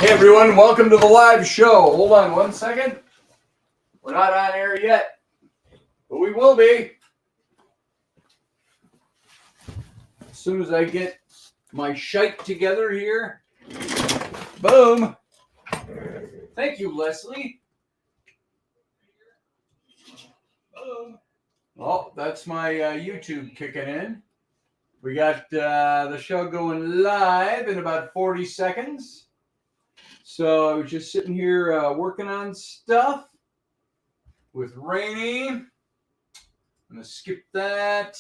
Hey everyone, welcome to the live show. Hold on one second. We're not on air yet, but we will be. As soon as I get my shite together here. Boom. Thank you, Leslie. Boom. Oh, that's my YouTube kicking in. We got the show going live in about 40 seconds. So I was just sitting here working on stuff with Rainey. I'm going to skip that.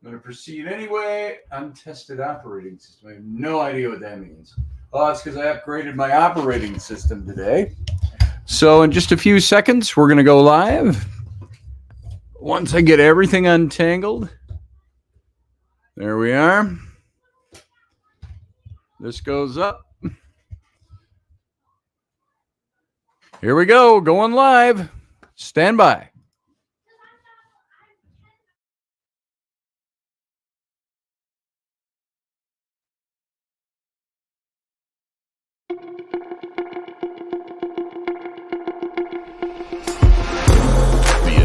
I'm going to proceed anyway. Untested operating system. I have no idea what that means. Oh, that's because I upgraded my operating system today. So in just a few seconds, we're going to go live. Once I get everything untangled. There we are. This goes up. Here we go, going live. Stand by. The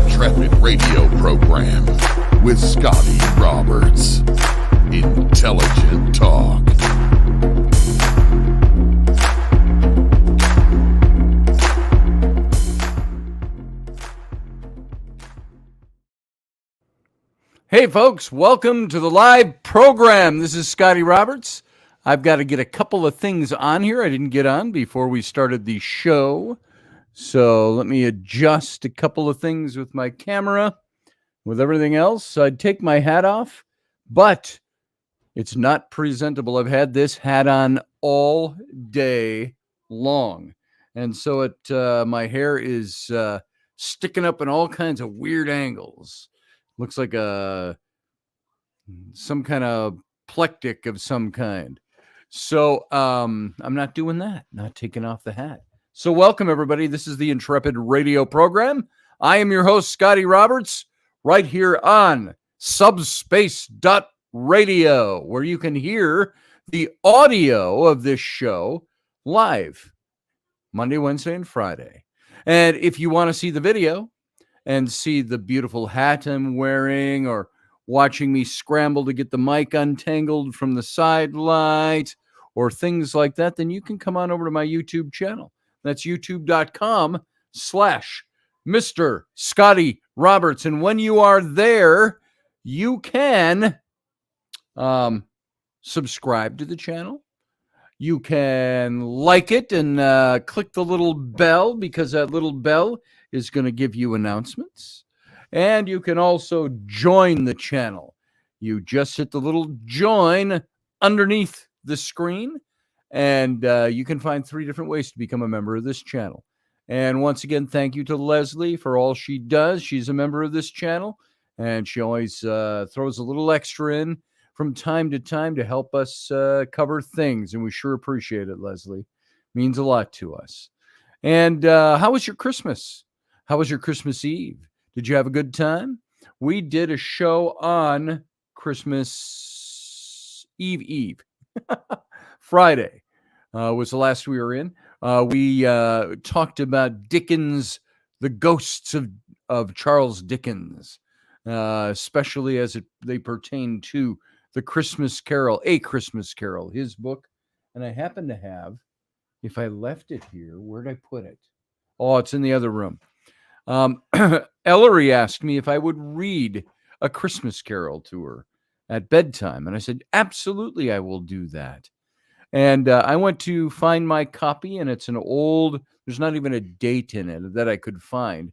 Intrepid radio program with Scotty Roberts. Intelligent talk. Hey folks, welcome to the live program. This is Scotty Roberts. I've got to get a couple of things on here I didn't get on before we started the show. So let me adjust a couple of things with my camera. With everything else, I'd take my hat off, but it's not presentable. I've had this hat on all day long. And so my hair is sticking up in all kinds of weird angles. Looks like some kind of plectic of some kind. So I'm not doing that, not taking off the hat. So welcome, everybody. This is the Intrepid radio program. I am your host, Scotty Roberts, right here on subspace.radio, where you can hear the audio of this show live Monday, Wednesday, and Friday. And if you want to see the video, and see the beautiful hat I'm wearing, or watching me scramble to get the mic untangled from the side light, or things like that, then you can come on over to my YouTube channel. That's youtube.com/Mr. Scotty Roberts. And when you are there, you can subscribe to the channel. You can like it and click the little bell, because that little bell is going to give you announcements. And you can also join the channel. You just hit the little join underneath the screen, and you can find 3 different ways to become a member of this channel. And once again, thank you to Leslie for all she does. She's a member of this channel, and she always throws a little extra in from time to time to help us cover things, and we sure appreciate it, Leslie. Means a lot to us. And how was your Christmas? How was your Christmas Eve? Did you have a good time? We did a show on Christmas Eve. Friday was the last we were in. We talked about Dickens, the ghosts of Charles Dickens, especially as they pertain to the Christmas Carol, A Christmas Carol, his book. And I happen to have, if I left it here, where'd I put it? Oh, it's in the other room. Ellery asked me if I would read A Christmas Carol to her at bedtime. And I said, absolutely, I will do that. And I went to find my copy, and it's an old, there's not even a date in it that I could find.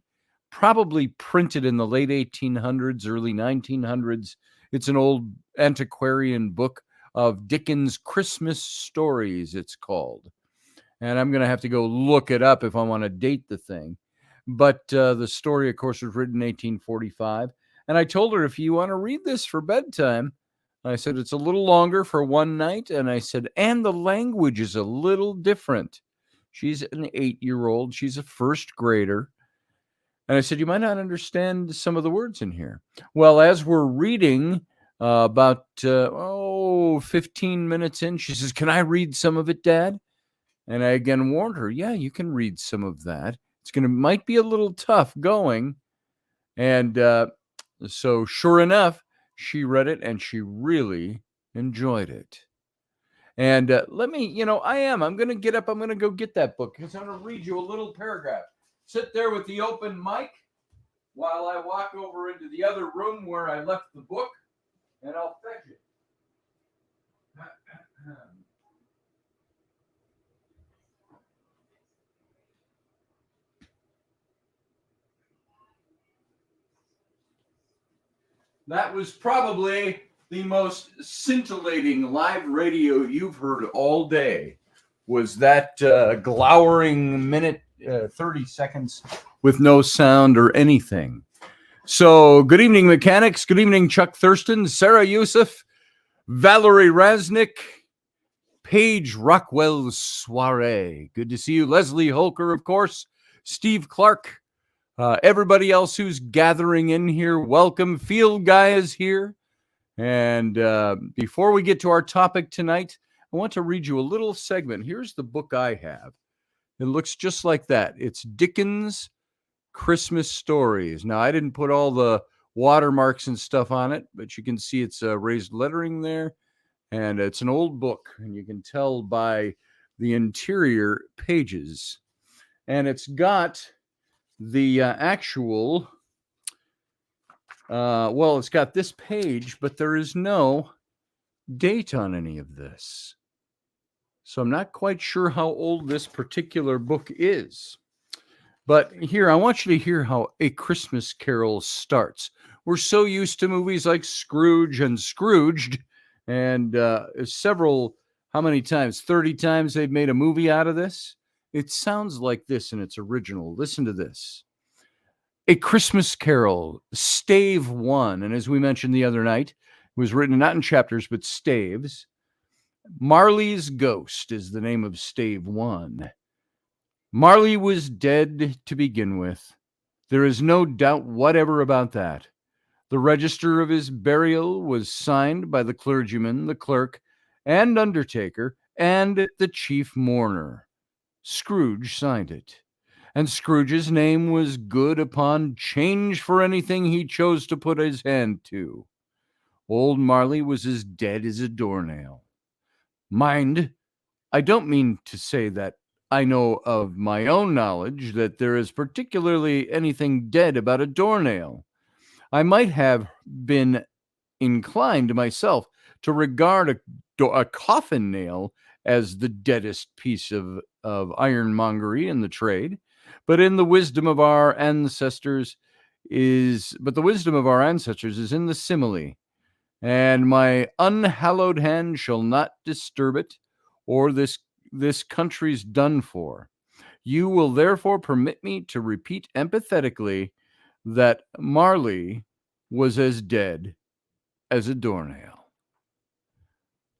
Probably printed in the late 1800s, early 1900s. It's an old antiquarian book of Dickens' Christmas Stories, it's called. And I'm going to have to go look it up if I want to date the thing. But the story, of course, was written in 1845. And I told her, if you want to read this for bedtime, I said, it's a little longer for one night. And I said, and the language is a little different. She's an 8-year-old. She's a first grader. And I said, you might not understand some of the words in here. Well, as we're reading about 15 minutes in, she says, can I read some of it, Dad? And I again warned her, yeah, you can read some of that. Might be a little tough going. And so sure enough, she read it and she really enjoyed it. And I'm going to get up. I'm going to go get that book because I'm going to read you a little paragraph. Sit there with the open mic while I walk over into the other room where I left the book, and I'll fetch it. That was probably the most scintillating live radio you've heard all day. Was that glowering minute 30 seconds with no sound or anything. So, good evening, mechanics. Good evening, Chuck Thurston, Sarah Youssef, Valerie Raznick, Paige Rockwell Soiree. Good to see you. Leslie Holker, of course, Steve Clark, everybody else who's gathering in here. Welcome. Field Guy is here. And before we get to our topic tonight, I want to read you a little segment. Here's the book I have. It looks just like that. It's Dickens' Christmas Stories. Now, I didn't put all the watermarks and stuff on it, but you can see it's raised lettering there. And it's an old book, and you can tell by the interior pages. And it's got the actual, it's got this page, but there is no date on any of this. So I'm not quite sure how old this particular book is. But here, I want you to hear how A Christmas Carol starts. We're so used to movies like Scrooge and Scrooged, and how many times? 30 times they've made a movie out of this. It sounds like this in its original. Listen to this. A Christmas Carol, Stave 1. And as we mentioned the other night, it was written not in chapters, but staves. Marley's Ghost is the name of Stave 1. Marley was dead to begin with. There is no doubt whatever about that. The register of his burial was signed by the clergyman, the clerk, and undertaker, and the chief mourner. Scrooge signed it. And Scrooge's name was good upon change for anything he chose to put his hand to. Old Marley was as dead as a doornail. Mind, I don't mean to say that I know of my own knowledge that there is particularly anything dead about a doornail. I might have been inclined myself to regard a coffin nail as the deadest piece of ironmongery in the trade, but the wisdom of our ancestors is in the simile, and my unhallowed hand shall not disturb it, or this country's done for. You will therefore permit me to repeat empathetically that Marley was as dead as a doornail.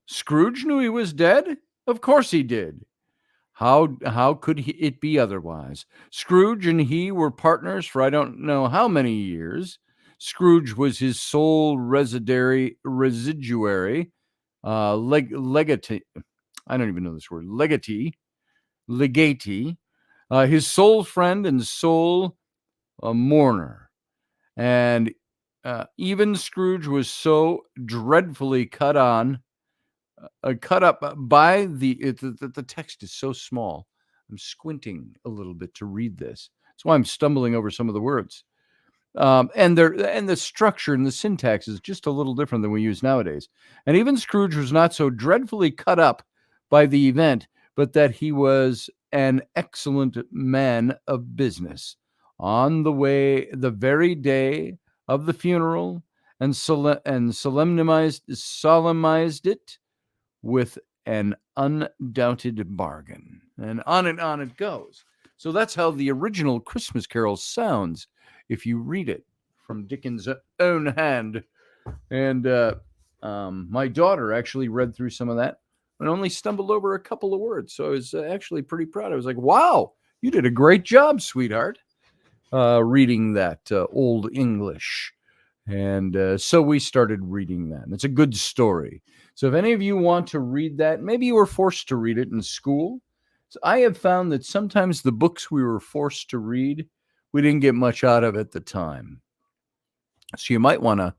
Scrooge knew he was dead? Of course he did. How could it be otherwise? Scrooge and he were partners for I don't know how many years. Scrooge was his sole residuary, legatee. I don't even know this word. Legatee, his sole friend and sole mourner. And even Scrooge was so dreadfully cut up by the text is so small. I'm squinting a little bit to read this. That's why I'm stumbling over some of the words. And the structure and the syntax is just a little different than we use nowadays. And even Scrooge was not so dreadfully cut up by the event, but that he was an excellent man of business. On the very day of the funeral, and solemnized it with an undoubted bargain. And on it goes. So that's how the original Christmas Carol sounds if you read it from Dickens' own hand. And my daughter actually read through some of that and only stumbled over a couple of words. So I was actually pretty proud. I was like, wow, you did a great job, sweetheart, reading that Old English. And so we started reading that. And it's a good story. So if any of you want to read that, maybe you were forced to read it in school. So I have found that sometimes the books we were forced to read, we didn't get much out of at the time. So you might want to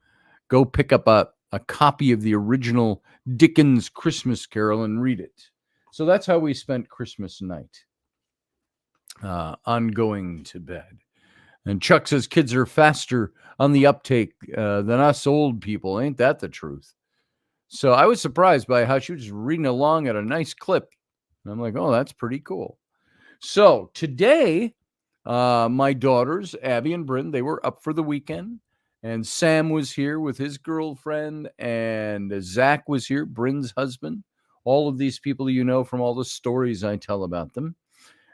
go pick up a copy of the original Dickens Christmas Carol and read it. So that's how we spent Christmas night, on going to bed. And Chuck says kids are faster on the uptake than us old people. Ain't that the truth? So I was surprised by how she was just reading along at a nice clip. And I'm like, oh, that's pretty cool. So today, my daughters, Abby and Bryn, they were up for the weekend. And Sam was here with his girlfriend. And Zach was here, Bryn's husband. All of these people you know from all the stories I tell about them.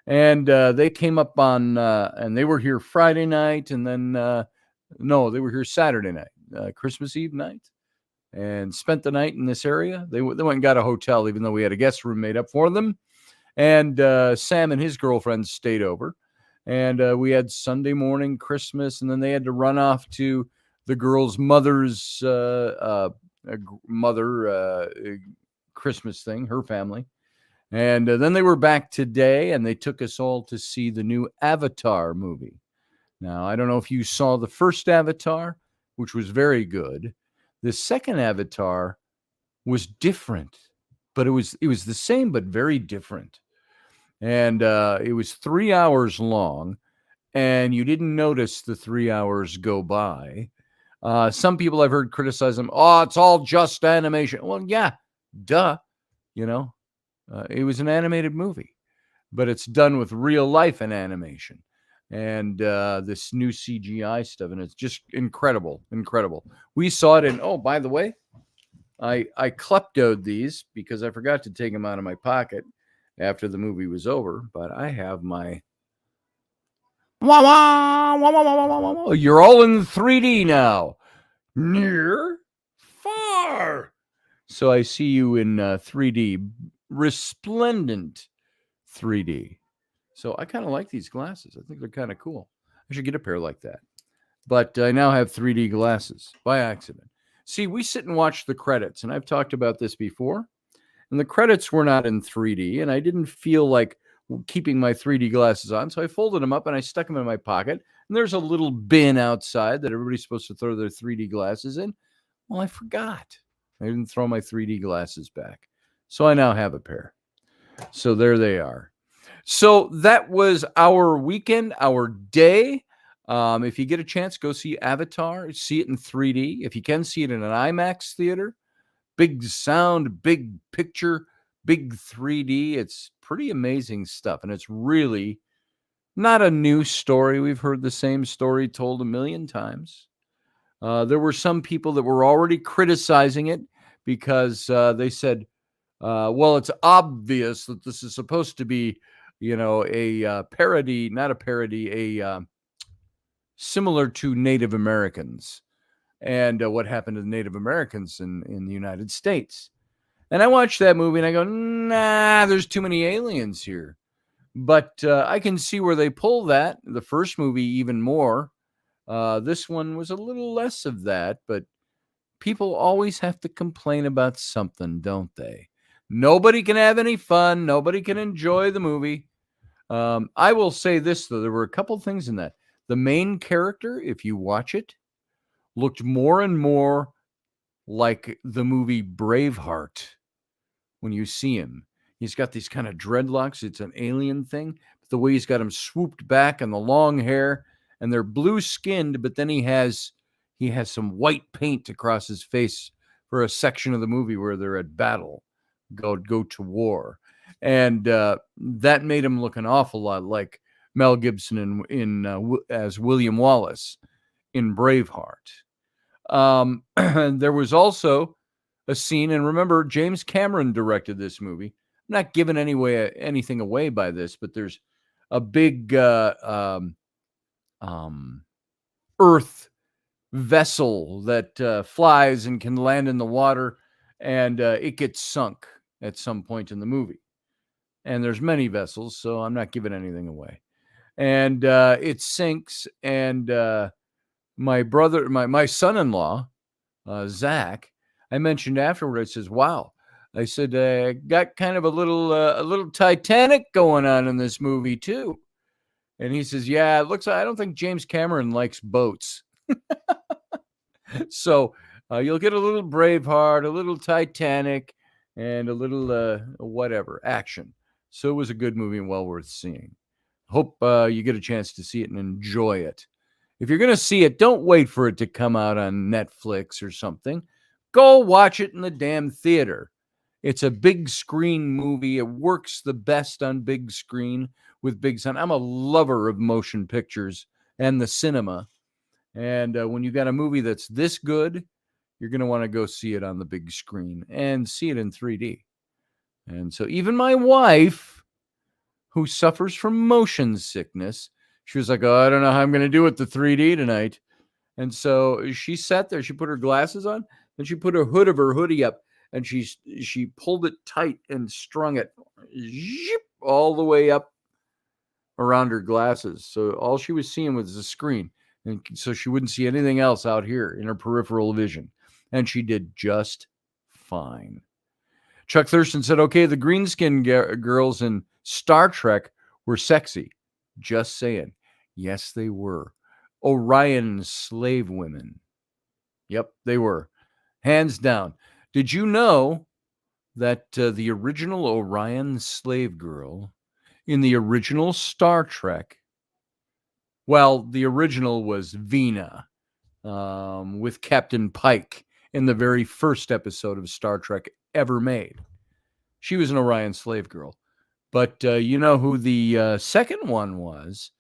And they came up on, and they were here Friday night. And then, no, they were here Saturday night, Christmas Eve night. And spent the night in this area. They went and got a hotel, even though we had a guest room made up for them. And Sam and his girlfriend stayed over. And we had Sunday morning Christmas, and then they had to run off to the girl's mother's Christmas thing, her family. And then they were back today, and they took us all to see the new Avatar movie. Now, I don't know if you saw the first Avatar, which was very good. The second Avatar was different, but it was the same, but very different. And it was 3 hours long, and you didn't notice the 3 hours go by. Some people I've heard criticize them. Oh, it's all just animation. Well, yeah, duh. You know, it was an animated movie, but it's done with real life and animation. And this new CGI stuff, and it's just incredible. We saw it in, oh, by the way, I kleptoed these because I forgot to take them out of my pocket after the movie was over, but I have my, you're all in 3D now, near, far. So I see you in 3D, resplendent 3D. So I kind of like these glasses. I think they're kind of cool. I should get a pair like that. But I now have 3D glasses by accident. See, we sit and watch the credits, and I've talked about this before. And the credits were not in 3D, and I didn't feel like keeping my 3D glasses on. So I folded them up and I stuck them in my pocket. And there's a little bin outside that everybody's supposed to throw their 3D glasses in. Well, I forgot. I didn't throw my 3D glasses back. So I now have a pair. So there they are. So that was our weekend, our day. If you get a chance, go see Avatar. See it in 3D. If you can, see it in an IMAX theater. Big sound, big picture, big 3D. It's pretty amazing stuff. And it's really not a new story. We've heard the same story told a million times. There were some people that were already criticizing it because they said, well, it's obvious that this is supposed to be, a parody, not a parody, similar to Native Americans and what happened to the Native Americans in the United States. And I watched that movie and I go, nah, there's too many aliens here. But I can see where they pull that. The first movie, even more. This one was a little less of that, but people always have to complain about something, don't they? Nobody can have any fun. Nobody can enjoy the movie. I will say this, though. There were a couple things in that. The main character, if you watch it, looked more and more like the movie Braveheart when you see him. He's got these kind of dreadlocks. It's an alien thing. But the way he's got him swooped back and the long hair, and they're blue skinned, but then he has some white paint across his face for a section of the movie where they're at battle, go to war. And that made him look an awful lot like Mel Gibson as William Wallace in Braveheart. There was also a scene, and remember, James Cameron directed this movie. I'm not giving anything away by this, but there's a big Earth vessel that flies and can land in the water, and it gets sunk at some point in the movie. And there's many vessels, so I'm not giving anything away. And it sinks, and my son-in-law, Zach, I mentioned afterward, I says, wow, I said, got kind of a little Titanic going on in this movie too. And he says, yeah, it looks like I don't think James Cameron likes boats. So you'll get a little Braveheart, a little Titanic, and a little whatever action. So it was a good movie and well worth seeing. Hope you get a chance to see it and enjoy it. If you're going to see it, don't wait for it to come out on Netflix or something. Go watch it in the damn theater. It's a big screen movie. It works the best on big screen with big sound. I'm a lover of motion pictures and the cinema. And when you got a movie that's this good, you're going to want to go see it on the big screen and see it in 3D. And so even my wife, who suffers from motion sickness, she was like, oh, I don't know how I'm going to do it the 3D tonight. And so she sat there, she put her glasses on, and she put a hood of her hoodie up, and she pulled it tight and strung it all the way up around her glasses. So all she was seeing was the screen. And so she wouldn't see anything else out here in her peripheral vision. And she did just fine. Chuck Thurston said, okay, the greenskin girls in Star Trek were sexy. Just saying. Yes, they were. Orion slave women. Yep, they were. Hands down. Did you know that the original Orion slave girl in the original Star Trek, well, the original was Vina with Captain Pike in the very first episode of Star Trek ever made. She was an Orion slave girl. But you know who the second one was?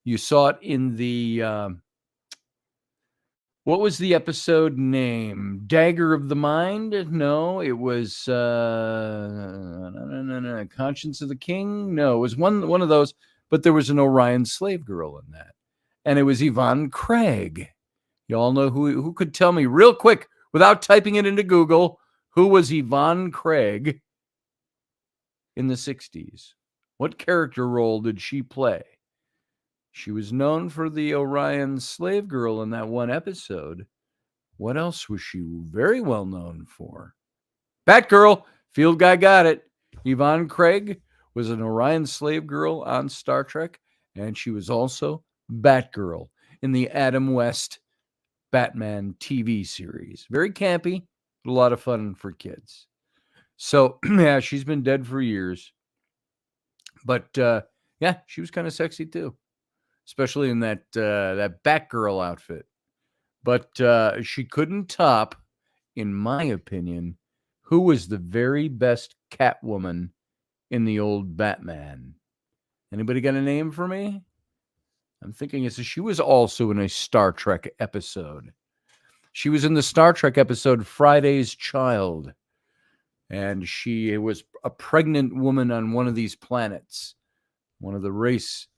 You saw it in the, what was the episode name? Dagger of the Mind? No, it was Conscience of the King? No, it was one of those, but there was an Orion slave girl in that. And it was Yvonne Craig. Y'all know who could tell me real quick without typing it into Google, who was Yvonne Craig in the 60s? What character role did she play? She was known for the Orion slave girl in that one episode. What else was she very well known for? Batgirl. Field guy got it. Yvonne Craig was an Orion slave girl on Star Trek, and she was also Batgirl in the Adam West Batman TV series. Very campy, but a lot of fun for kids. So, yeah, she's been dead for years. But, yeah, she was kind of sexy too, especially in that Batgirl outfit. But she couldn't top, in my opinion, who was the very best Catwoman in the old Batman. Anybody got a name for me? I'm thinking she was also in a Star Trek episode. She was in the Star Trek episode Friday's Child. And she was a pregnant woman on one of these planets. One of the race,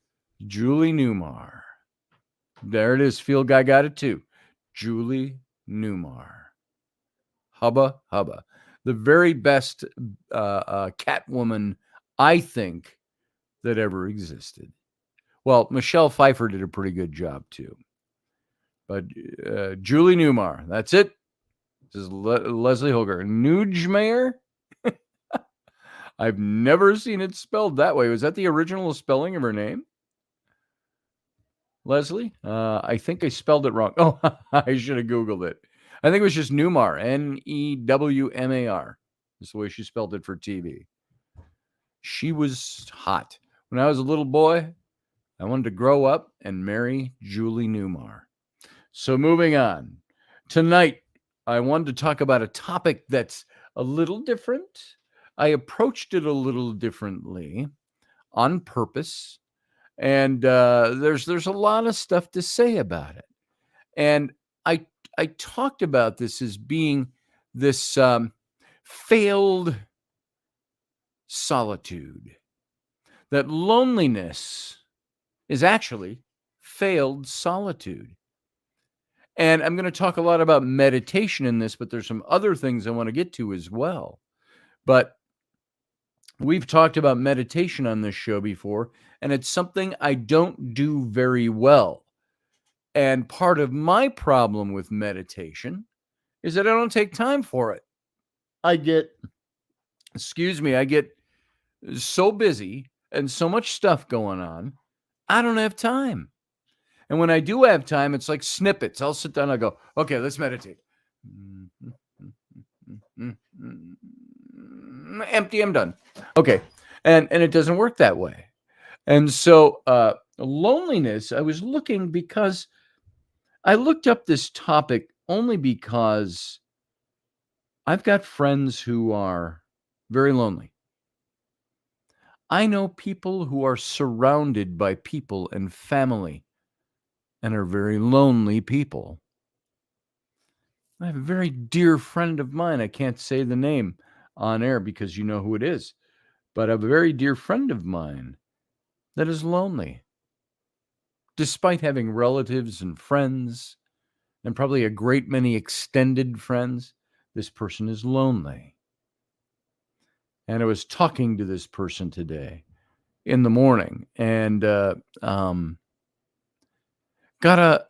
Julie Newmar. There it is. Field guy got it too. Julie Newmar. Hubba hubba. The very best Catwoman, I think, that ever existed. Well, Michelle Pfeiffer did a pretty good job too. But Julie Newmar, that's it. This is Leslie Holger. Newgemayer? I've never seen it spelled that way. Was that the original spelling of her name? Leslie? I think I spelled it wrong. Oh, I should have Googled it. I think it was just Newmar. Newmar. That's the way she spelled it for TV. She was hot. When I was a little boy, I wanted to grow up and marry Julie Newmar. So moving on. Tonight, I wanted to talk about a topic that's a little different. I approached it a little differently on purpose. And there's a lot of stuff to say about it. And I talked about this as being this failed solitude. That loneliness is actually failed solitude. And I'm going to talk a lot about meditation in this, but there's some other things I want to get to as well. But we've talked about meditation on this show before, and it's something I don't do very well. And part of my problem with meditation is that I don't take time for it. I get excuse me, I get so busy and so much stuff going on, I don't have time. And when I do have time, it's like snippets. I'll sit down, I go, okay, let's meditate. Empty, I'm done. Okay. And it doesn't work that way. And so loneliness, I was looking because I looked up this topic only because I've got friends who are very lonely. I know people who are surrounded by people and family and are very lonely people. I have a very dear friend of mine. I can't say the name on air because you know who it is, but I have a very dear friend of mine that is lonely. Despite having relatives and friends and probably a great many extended friends, this person is lonely. And I was talking to this person today in the morning and got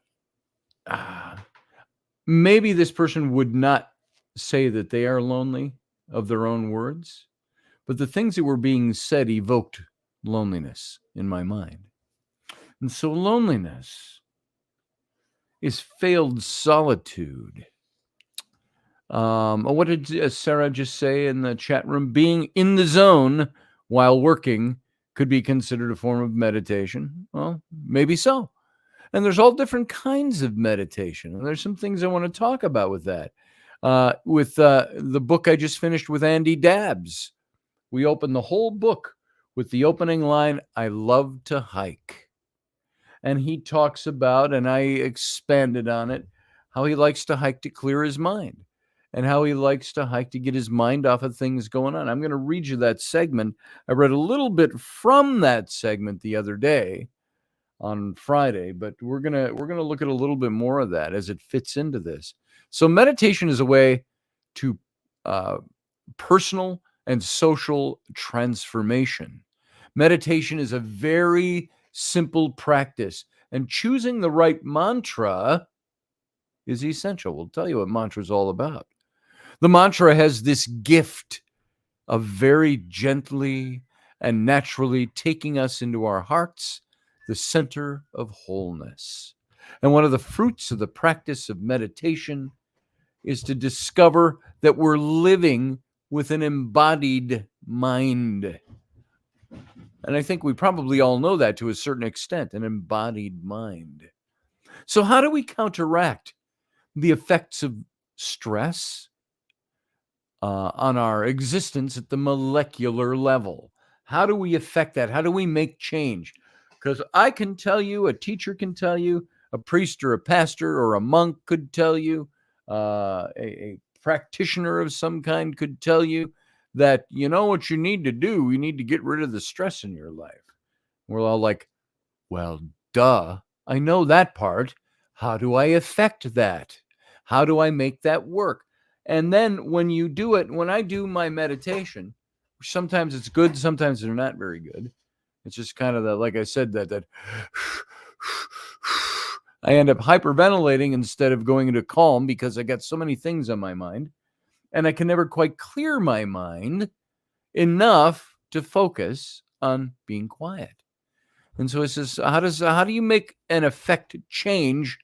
maybe this person would not say that they are lonely of their own words, but the things that were being said evoked loneliness in my mind. And so loneliness is failed solitude. What did Sarah just say in the chat room? Being in the zone while working could be considered a form of meditation. Well, maybe so. And there's all different kinds of meditation. And there's some things I want to talk about with that. With the book I just finished with Andy Dabbs, we opened the whole book with the opening line, I love to hike. And he talks about, and I expanded on it, how he likes to hike to clear his mind and how he likes to hike to get his mind off of things going on. I'm going to read you that segment. I read a little bit from that segment the other day on Friday, but we're going to look at a little bit more of that as it fits into this. So meditation is a way to personal and social transformation. Meditation is a very simple practice, and choosing the right mantra is essential. We'll tell you what mantra is all about. The mantra has this gift of very gently and naturally taking us into our hearts, the center of wholeness. And one of the fruits of the practice of meditation is to discover that we're living with an embodied mind. And I think we probably all know that to a certain extent, an embodied mind. So how do we counteract the effects of stress on our existence at the molecular level? How do we affect that? How do we make change? Because I can tell you, a teacher can tell you, a priest or a pastor or a monk could tell you, a practitioner of some kind could tell you that, you know what you need to do? You need to get rid of the stress in your life. We're all like, well, duh, I know that part. How do I affect that? How do I make that work? And then when you do it, when I do my meditation, sometimes it's good, sometimes they're not very good. It's just kind of that, like I said, that I end up hyperventilating instead of going into calm because I got so many things on my mind. And I can never quite clear my mind enough to focus on being quiet. And so it says, how do you make an effect change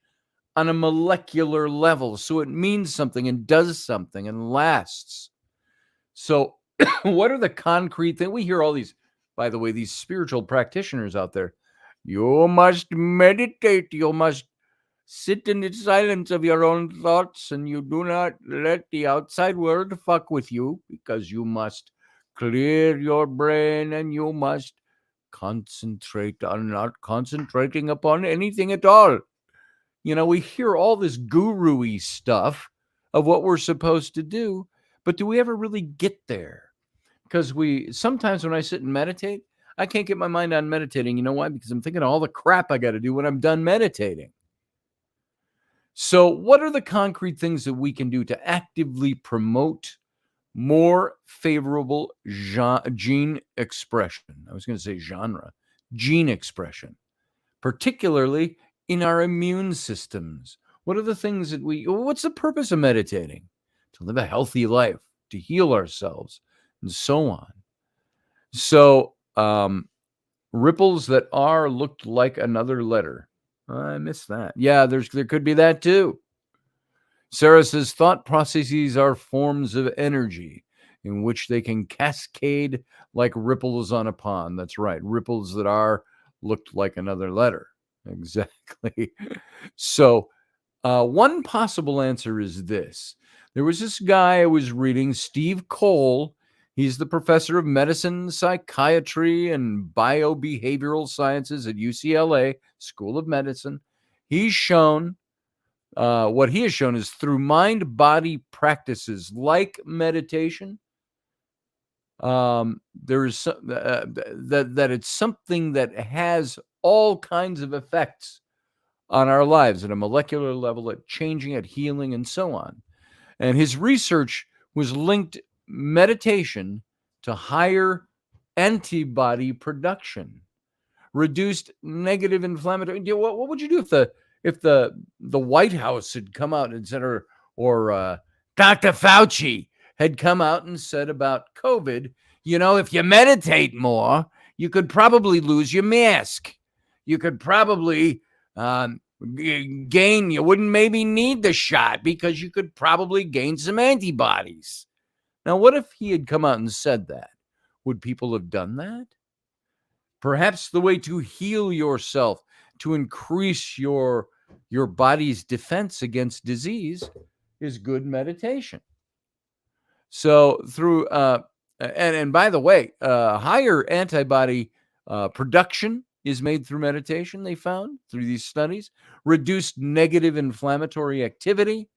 on a molecular level so it means something and does something and lasts? So what are the concrete things? We hear all these, by the way, these spiritual practitioners out there. You must meditate. You must sit in the silence of your own thoughts, and you do not let the outside world fuck with you, because you must clear your brain and you must concentrate on not concentrating upon anything at all. You know, we hear all this guru-y stuff of what we're supposed to do, but do we ever really get there? Because sometimes when I sit and meditate, I can't get my mind on meditating. You know why? Because I'm thinking of all the crap I got to do when I'm done meditating. So what are the concrete things that we can do to actively promote more favorable gene expression? I was going to say genre, gene expression, particularly in our immune systems. What are the things what's the purpose of meditating? To live a healthy life, to heal ourselves, and so on. So, ripples that are looked like another letter. I missed that. Yeah, there could be that too. Sarah says thought processes are forms of energy in which they can cascade like ripples on a pond. That's right. Ripples that are looked like another letter. Exactly. So, one possible answer is this. There was this guy I was reading, Steve Cole. He's the professor of medicine, psychiatry, and biobehavioral sciences at UCLA School of Medicine. He's shown what he has shown is through mind-body practices like meditation, there's that it's something that has all kinds of effects on our lives at a molecular level, at changing, at healing, and so on. And his research was linked meditation to higher antibody production, reduced negative inflammatory. What would you do if the White House had come out and said, or Dr. Fauci had come out and said about COVID, if you meditate more, you could probably lose your mask. You could probably gain. You wouldn't maybe need the shot because you could probably gain some antibodies. Now, what if he had come out and said that? Would people have done that? Perhaps the way to heal yourself, to increase your body's defense against disease, is good meditation. So through and by the way, higher antibody production is made through meditation. They found through these studies, reduced negative inflammatory activity,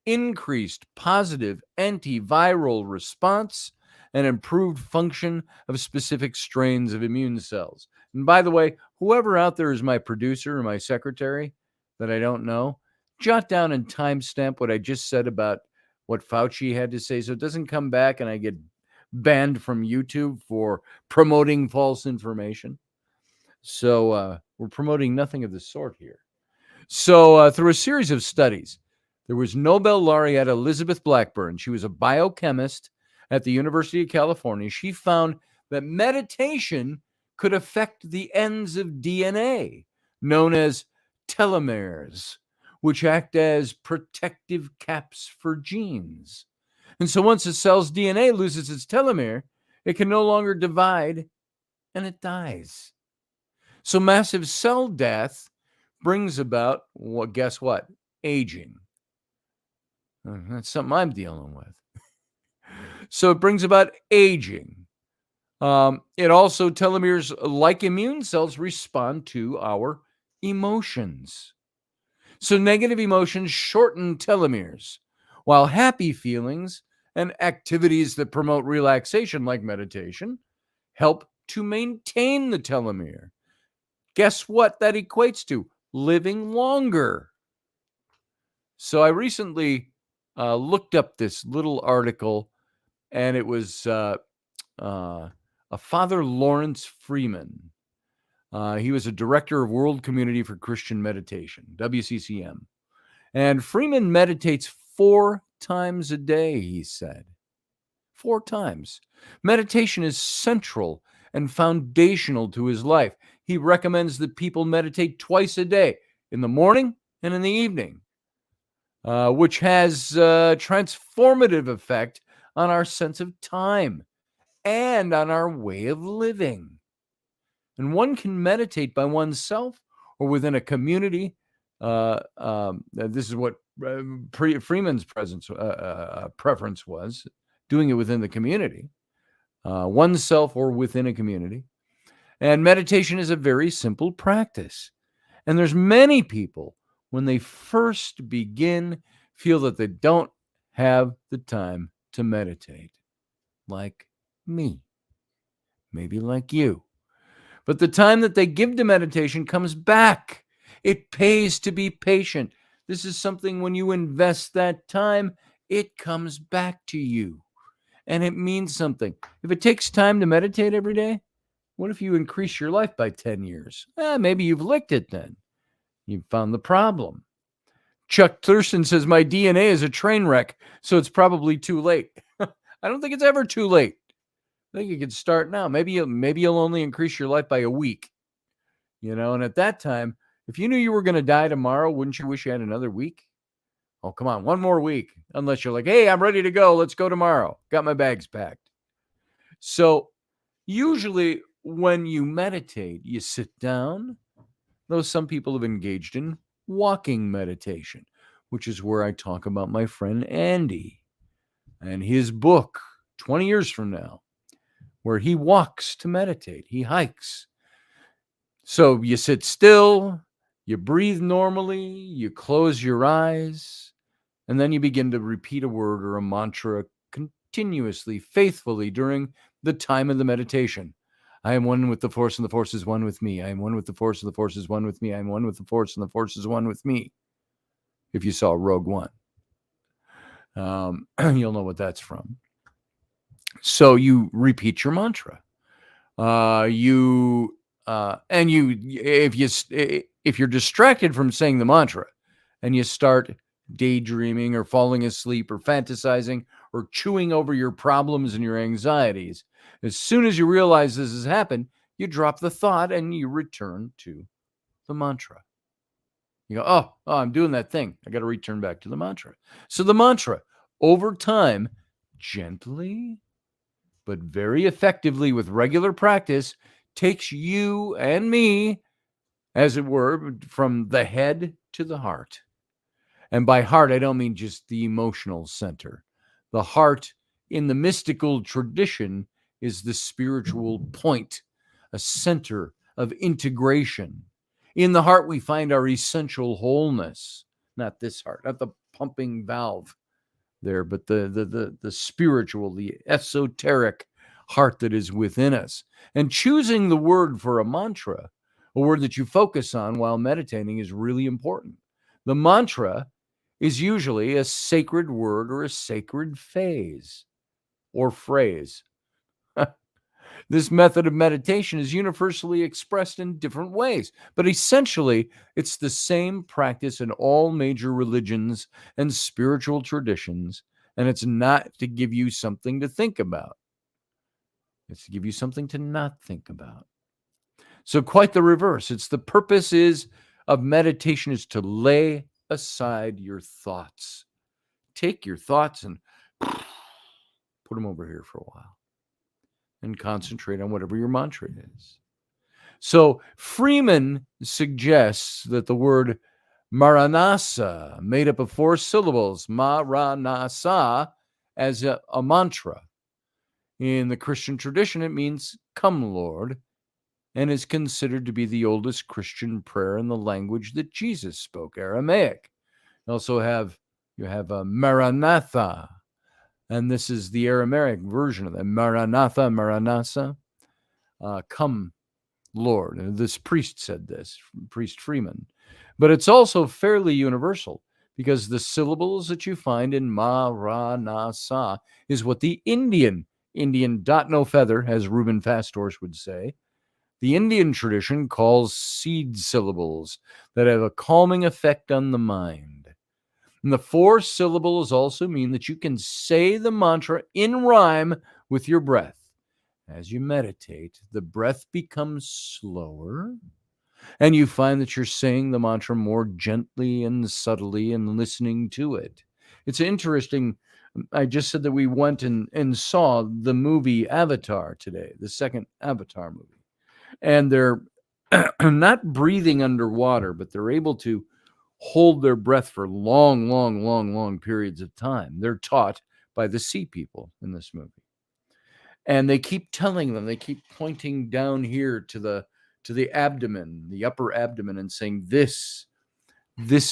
increased positive antiviral response, and improved function of specific strains of immune cells. And by the way, whoever out there is my producer or my secretary that I don't know, jot down and timestamp what I just said about what Fauci had to say so it doesn't come back and I get banned from YouTube for promoting false information. So we're promoting nothing of the sort here. So through a series of studies, there was Nobel laureate Elizabeth Blackburn. She was a biochemist at the University of California. She found that meditation could affect the ends of DNA, known as telomeres, which act as protective caps for genes. And so once a cell's DNA loses its telomere, it can no longer divide and it dies. So massive cell death brings about, well, guess what? Aging. That's something I'm dealing with. So it brings about aging. It also, telomeres, like immune cells, respond to our emotions. So negative emotions shorten telomeres, while happy feelings and activities that promote relaxation, like meditation, help to maintain the telomere. Guess what that equates to? Living longer. So I recently looked up this little article, and it was a Father Lawrence Freeman. He was a director of World Community for Christian Meditation, WCCM. And Freeman meditates 4 times a day, he said. 4 times. Meditation is central and foundational to his life. He recommends that people meditate twice a day, in the morning and in the evening, which has a transformative effect on our sense of time and on our way of living. And one can meditate by oneself or within a community. This is what Freeman's preference was, doing it within the community, oneself or within a community. And meditation is a very simple practice. And there's many people, when they first begin, feel that they don't have the time to meditate, like me, maybe like you. But the time that they give to meditation comes back. It pays to be patient. This is something, when you invest that time, it comes back to you. And it means something. If it takes time to meditate every day, what if you increase your life by 10 years? Maybe you've licked it then. You've found the problem. Chuck Thurston says, my DNA is a train wreck, so it's probably too late. I don't think it's ever too late I think you could start now. Maybe you'll only increase your life by a week. And at that time, if you knew you were going to die tomorrow, wouldn't you wish you had another week? Oh, come on, one more week. Unless you're like, hey, I'm ready to go. Let's go tomorrow. Got my bags packed. So usually when you meditate, you sit down, though some people have engaged in walking meditation, which is where I talk about my friend Andy and his book, 20 years from now, where he walks to meditate. He hikes. So you sit still, you breathe normally, you close your eyes, and then you begin to repeat a word or a mantra continuously, faithfully during the time of the meditation. I am one with the Force, and the Force is one with me. I am one with the Force, and the Force is one with me. I am one with the Force, and the Force is one with me. If you saw Rogue One, you'll know what that's from. So you repeat your mantra. If you're distracted from saying the mantra, and you start daydreaming or falling asleep or fantasizing or chewing over your problems and your anxieties, as soon as you realize this has happened, you drop the thought and you return to the mantra. You go, oh, I'm doing that thing. I got to return back to the mantra. So the mantra, over time, gently but very effectively with regular practice, takes you and me, as it were, from the head to the heart. And by heart, I don't mean just the emotional center. The heart in the mystical tradition is the spiritual point, a center of integration. In the heart, we find our essential wholeness, not this heart, not the pumping valve there, but the spiritual, the esoteric heart that is within us. And choosing the word for a mantra, a word that you focus on while meditating, is really important. The mantra is usually a sacred word or a sacred phase or phrase. This method of meditation is universally expressed in different ways, but essentially, it's the same practice in all major religions and spiritual traditions, and it's not to give you something to think about. It's to give you something to not think about. So quite the reverse. It's the purpose of meditation is to lay aside your thoughts. Take your thoughts and put them over here for a while and concentrate on whatever your mantra is. So Freeman suggests that the word Maranasa, made up of 4 syllables, Maranasa, as a mantra. In the Christian tradition, it means "Come, Lord," and is considered to be the oldest Christian prayer in the language that Jesus spoke, Aramaic. You have a Maranatha, and this is the Aramaic version of that. Maranatha, Maranasa, come, Lord. And this priest said this, Priest Freeman. But it's also fairly universal, because the syllables that you find in Maranasa is what the Indian dot no feather, as Reuben Fastorch would say, the Indian tradition calls seed syllables that have a calming effect on the mind. And the 4 syllables also mean that you can say the mantra in rhyme with your breath. As you meditate, the breath becomes slower, and you find that you're saying the mantra more gently and subtly and listening to it. It's interesting. I just said that we went and saw the movie Avatar today, the second Avatar movie. And they're not breathing underwater, but they're able to hold their breath for long periods of time. They're taught by the sea people in this movie. And they keep telling them, they keep pointing down here to the abdomen, the upper abdomen, and saying, this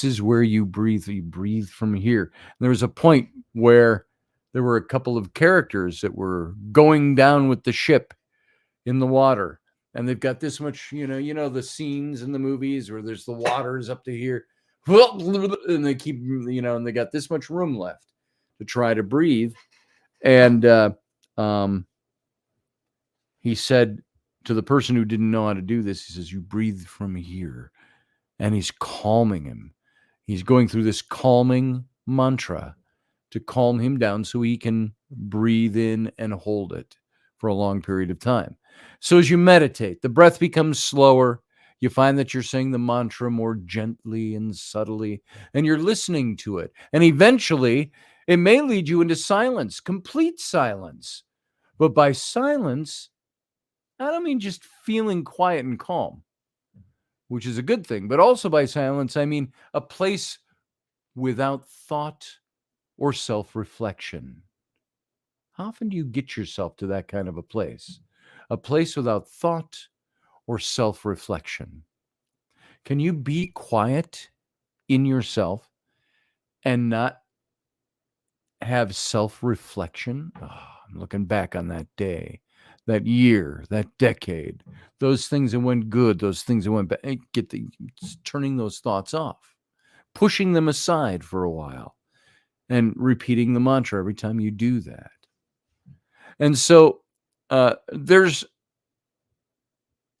is where you breathe. You breathe from here. And there was a point where there were a couple of characters that were going down with the ship in the water. And they've got this much, the scenes in the movies where there's the waters up to here. And they keep, and they got this much room left to try to breathe. And he said to the person who didn't know how to do this, he says, you breathe from here. And he's calming him. He's going through this calming mantra to calm him down so he can breathe in and hold it for a long period of time. So as you meditate, the breath becomes slower. You find that you're saying the mantra more gently and subtly, and you're listening to it. And eventually, it may lead you into silence, complete silence. But by silence, I don't mean just feeling quiet and calm, which is a good thing, but also by silence, I mean a place without thought or self-reflection. How often do you get yourself to that kind of a place? A place without thought or self-reflection. Can you be quiet in yourself and not have self-reflection? Oh, I'm looking back on that day, that year, that decade, those things that went good, those things that went bad. Turning those thoughts off, pushing them aside for a while, and repeating the mantra every time you do that. And so there's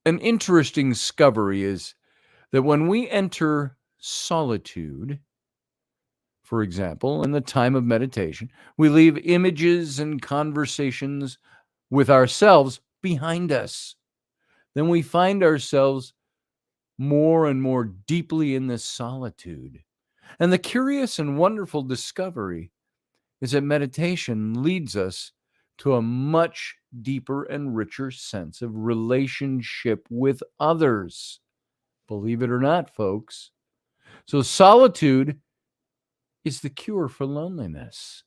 an interesting discovery is that when we enter solitude, for example, in the time of meditation, we leave images and conversations with ourselves behind us. Then we find ourselves more and more deeply in this solitude. And the curious and wonderful discovery is that meditation leads us to a much deeper and richer sense of relationship with others. Believe it or not, folks. So solitude is the cure for loneliness.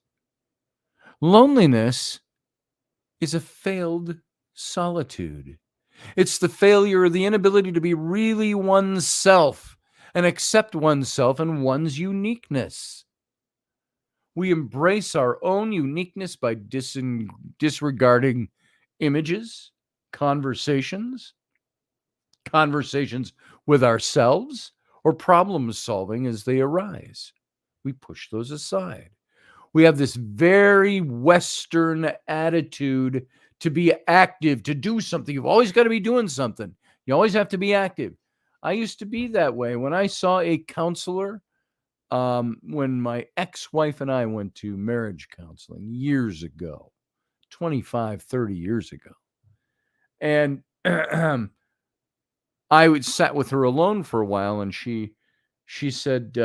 Loneliness is a failed solitude. It's the failure or the inability to be really oneself and accept oneself and one's uniqueness. We embrace our own uniqueness by disregarding images, conversations with ourselves, or problem solving as they arise. We push those aside. We have this very Western attitude to be active, to do something. You've always got to be doing something. You always have to be active. I used to be that way. When I saw a counselor, when my ex-wife and I went to marriage counseling years ago, 25, 30 years ago, and I sat with her alone for a while, and she said,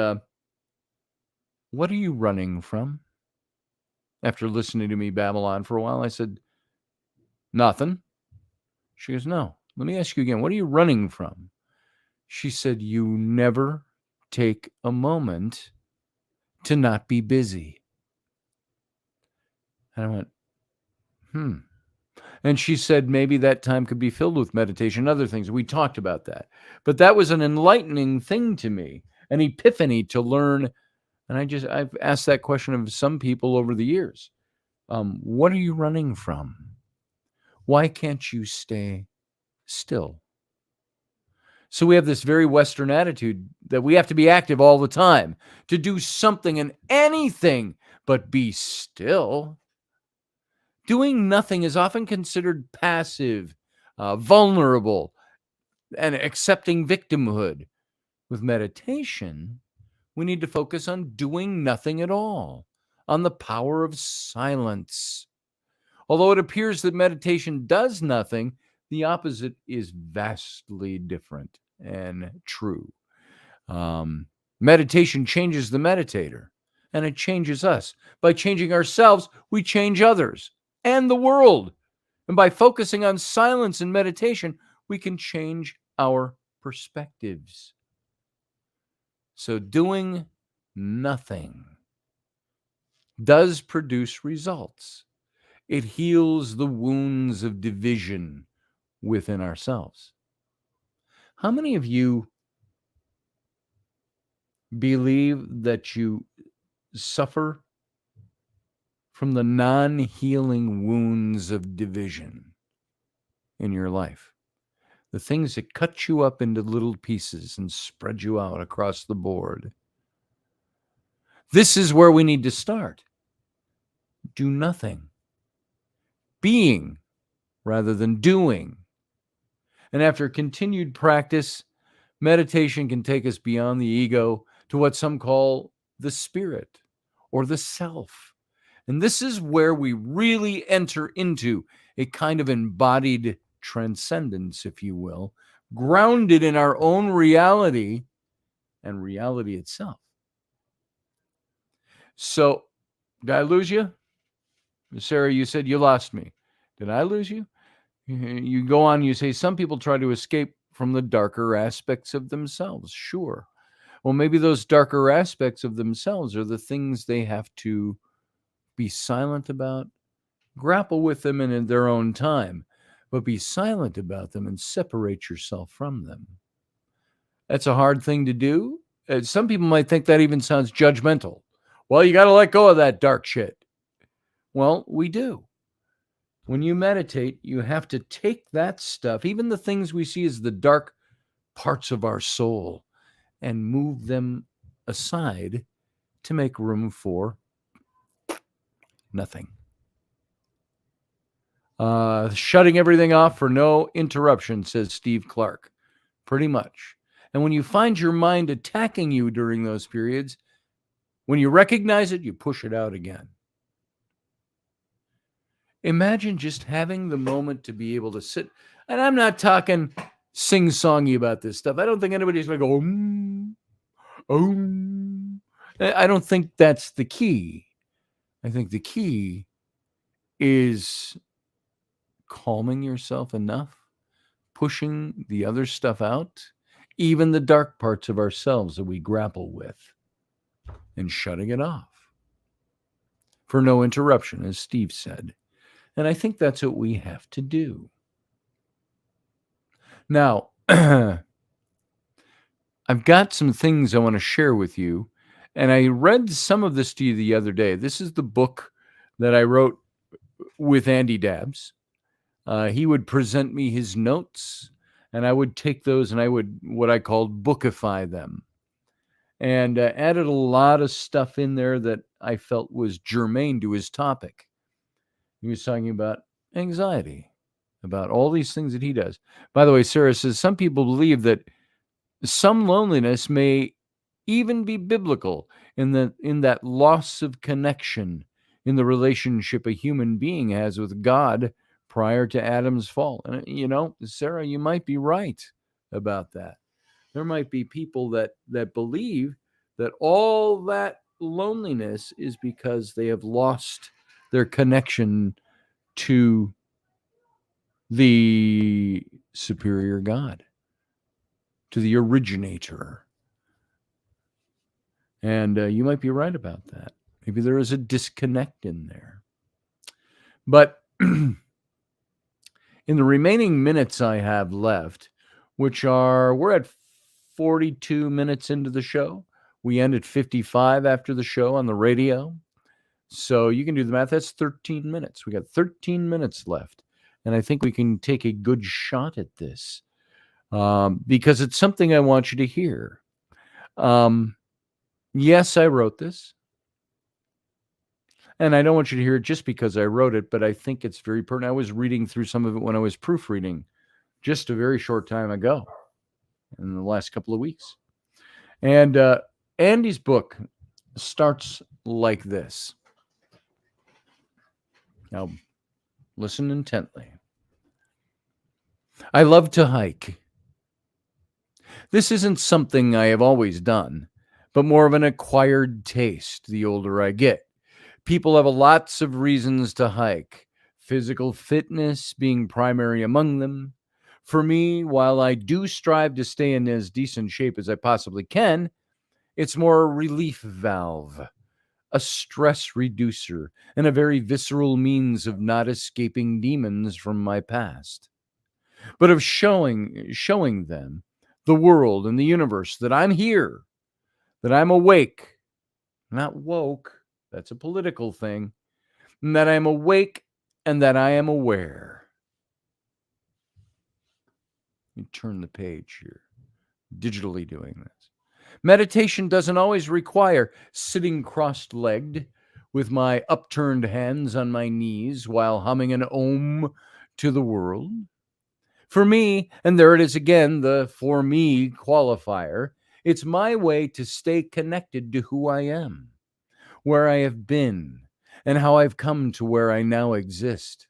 what are you running from? After listening to me babble on for a while, I said, nothing. She goes, no, let me ask you again. What are you running from? She said, you never take a moment to not be busy. And I went, And she said maybe that time could be filled with meditation and other things. We talked about that. But that was an enlightening thing to me, an epiphany to learn. And I've asked that question of some people over the years. What are you running from? Why can't you stay still? So we have this very Western attitude that we have to be active all the time, to do something and anything but be still. Doing nothing is often considered passive, vulnerable, and accepting victimhood. With meditation, we need to focus on doing nothing at all, on the power of silence. Although it appears that meditation does nothing, the opposite is vastly different and true. Meditation changes the meditator, and it changes us. By changing ourselves, we change others and the world. And by focusing on silence and meditation, we can change our perspectives. So doing nothing does produce results. It heals the wounds of division within ourselves. How many of you believe that you suffer from the non-healing wounds of division in your life? The things that cut you up into little pieces and spread you out across the board. This is where we need to start. Do nothing. Being rather than doing. And after continued practice, meditation can take us beyond the ego to what some call the spirit or the self. And this is where we really enter into a kind of embodied transcendence, if you will, grounded in our own reality and reality itself. So, did I lose you? Sarah, you said you lost me. Did I lose you? You go on, you say, some people try to escape from the darker aspects of themselves. Sure. Well, maybe those darker aspects of themselves are the things they have to be silent about, grapple with them in their own time, but be silent about them and separate yourself from them. That's a hard thing to do. Some people might think that even sounds judgmental. Well, you got to let go of that dark shit. Well, we do. When you meditate, you have to take that stuff, even the things we see as the dark parts of our soul, and move them aside to make room for nothing. Shutting everything off for no interruption, says Steve Clark. Pretty much. And when you find your mind attacking you during those periods, when you recognize it, you push it out again. Imagine just having the moment to be able to sit. And I'm not talking sing-songy about this stuff. I don't think anybody's going to go, I don't think that's the key. I think the key is calming yourself enough, pushing the other stuff out, even the dark parts of ourselves that we grapple with, and shutting it off for no interruption, as Steve said. And I think that's what we have to do. Now, I've got some things I want to share with you, and I read some of this to you the other day. This is the book that I wrote with Andy Dabbs. He would present me his notes, and I would take those and I would, what I called, bookify them, and added a lot of stuff in there that I felt was germane to his topic. He was talking about anxiety, about all these things that he does. By the way, Sarah says, some people believe that some loneliness may even be biblical in that loss of connection in the relationship a human being has with God prior to Adam's fall. And, Sarah, you might be right about that. There might be people that believe that all that loneliness is because they have lost their connection to the superior God, to the originator. And you might be right about that. Maybe there is a disconnect in there. But in the remaining minutes I have left, we're at 42 minutes into the show. We end at 55 after the show on the radio. So you can do the math. That's 13 minutes. We got 13 minutes left. And I think we can take a good shot at this because it's something I want you to hear. Yes, I wrote this. And I don't want you to hear it just because I wrote it, but I think it's very pertinent. I was reading through some of it when I was proofreading just a very short time ago in the last couple of weeks. And Andy's book starts like this. Now, listen intently. I love to hike. This isn't something I have always done, but more of an acquired taste the older I get. People have lots of reasons to hike, physical fitness being primary among them. For me, while I do strive to stay in as decent shape as I possibly can, it's more a relief valve, a stress reducer, and a very visceral means of not escaping demons from my past, but of showing them, the world and the universe, that I'm here, that I'm awake, not woke, that's a political thing, and that I'm awake and that I am aware. Let me turn the page here, digitally doing this. Meditation doesn't always require sitting cross-legged with my upturned hands on my knees while humming an om to the world. For me, and there it is again, the for me qualifier, it's my way to stay connected to who I am, where I have been, and how I've come to where I now exist.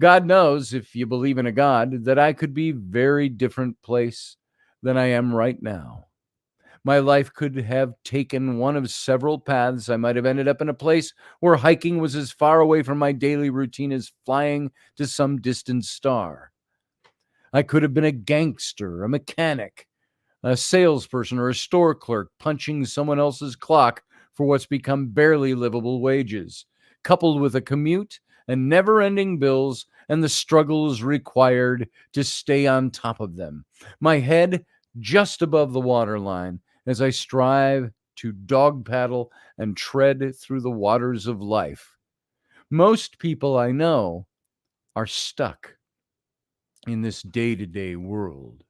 God knows, if you believe in a God, that I could be very different place than I am right now. My life could have taken one of several paths. I might have ended up in a place where hiking was as far away from my daily routine as flying to some distant star. I could have been a gangster, a mechanic, a salesperson, or a store clerk punching someone else's clock for what's become barely livable wages, coupled with a commute and never ending bills and the struggles required to stay on top of them. My head just above the waterline as I strive to dog paddle and tread through the waters of life. Most people I know are stuck in this day to day world,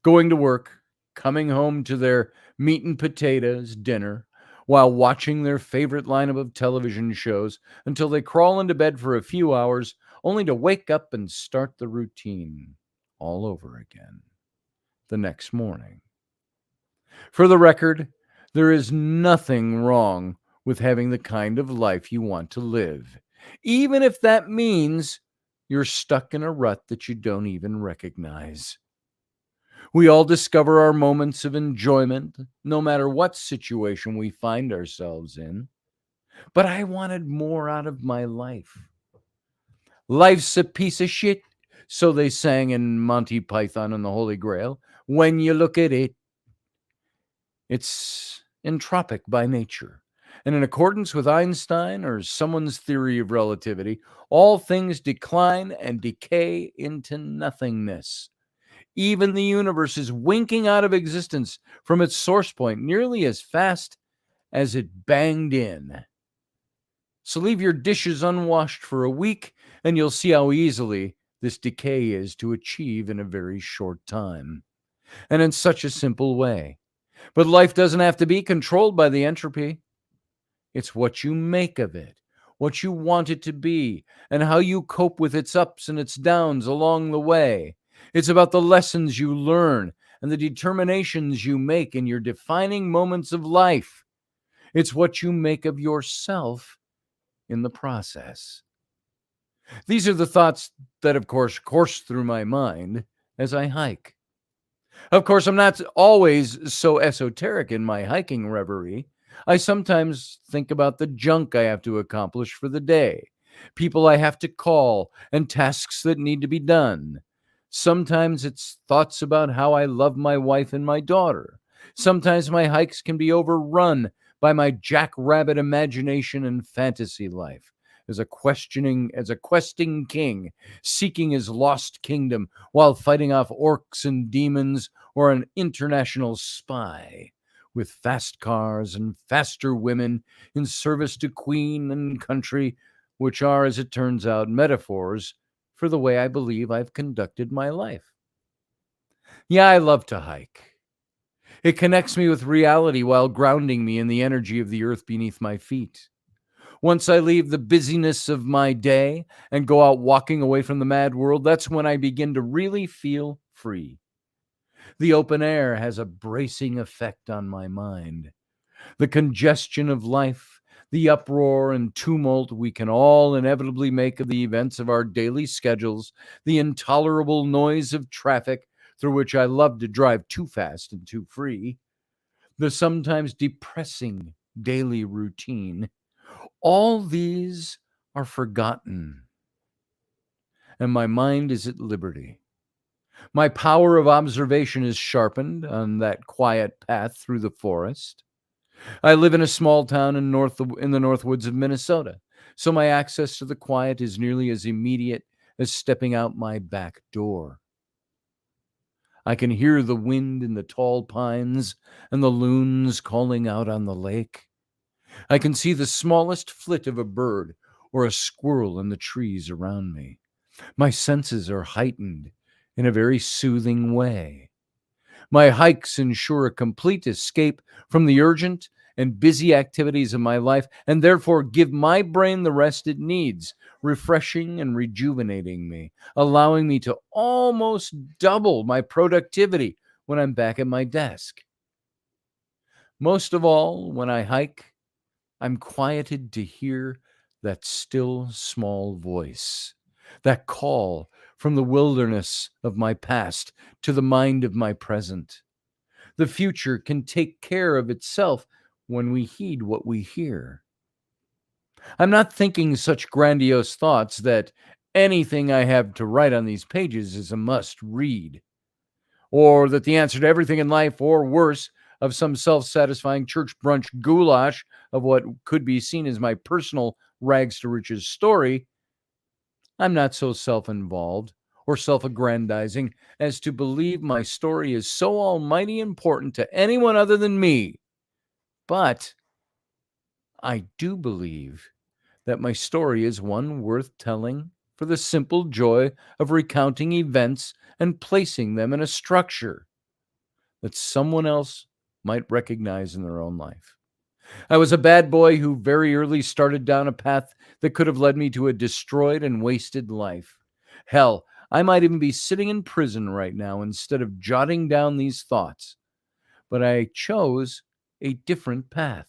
going to work, coming home to their meat and potatoes dinner, while watching their favorite lineup of television shows until they crawl into bed for a few hours, only to wake up and start the routine all over again the next morning. For the record, there is nothing wrong with having the kind of life you want to live, even if that means you're stuck in a rut that you don't even recognize. We all discover our moments of enjoyment, no matter what situation we find ourselves in. But I wanted more out of my life. Life's a piece of shit, so they sang in Monty Python and the Holy Grail. When you look at it, it's entropic by nature. And in accordance with Einstein or someone's theory of relativity, all things decline and decay into nothingness. Even the universe is winking out of existence from its source point nearly as fast as it banged in. So leave your dishes unwashed for a week, and you'll see how easily this decay is to achieve in a very short time, and in such a simple way. But life doesn't have to be controlled by the entropy. It's what you make of it, what you want it to be, and how you cope with its ups and its downs along the way. It's about the lessons you learn and the determinations you make in your defining moments of life. It's what you make of yourself in the process. These are the thoughts that, of course through my mind as I hike. Of course, I'm not always so esoteric in my hiking reverie. I sometimes think about the junk I have to accomplish for the day, people I have to call, and tasks that need to be done. Sometimes it's thoughts about how I love my wife and my daughter. Sometimes my hikes can be overrun by my jackrabbit imagination and fantasy life as a questing king seeking his lost kingdom while fighting off orcs and demons, or an international spy with fast cars and faster women in service to queen and country, which are, as it turns out, metaphors for the way I believe I've conducted my life. Yeah, I love to hike. It connects me with reality while grounding me in the energy of the earth beneath my feet. Once I leave the busyness of my day and go out walking away from the mad world, that's when I begin to really feel free. The open air has a bracing effect on my mind. The congestion of life, the uproar and tumult we can all inevitably make of the events of our daily schedules, the intolerable noise of traffic through which I love to drive too fast and too free, the sometimes depressing daily routine, all these are forgotten, and my mind is at liberty. My power of observation is sharpened on that quiet path through the forest. I live in a small town in the north woods of Minnesota, so my access to the quiet is nearly as immediate as stepping out my back door. I can hear the wind in the tall pines and the loons calling out on the lake. I can see the smallest flit of a bird or a squirrel in the trees around me. My senses are heightened in a very soothing way. My hikes ensure a complete escape from the urgent and busy activities of my life, and therefore give my brain the rest it needs, refreshing and rejuvenating me, allowing me to almost double my productivity when I'm back at my desk. Most of all, when I hike, I'm quieted to hear that still small voice. that call from the wilderness of my past to the mind of my present. The future can take care of itself when we heed what we hear. I'm not thinking such grandiose thoughts that anything I have to write on these pages is a must read, or that the answer to everything in life, or worse, of some self satisfying church brunch goulash of what could be seen as my personal rags to riches story. I'm not so self involved or self aggrandizing as to believe my story is so almighty important to anyone other than me. But I do believe that my story is one worth telling for the simple joy of recounting events and placing them in a structure that someone else might recognize in their own life. I was a bad boy who very early started down a path that could have led me to a destroyed and wasted life. Hell, I might even be sitting in prison right now instead of jotting down these thoughts. But I chose a different path.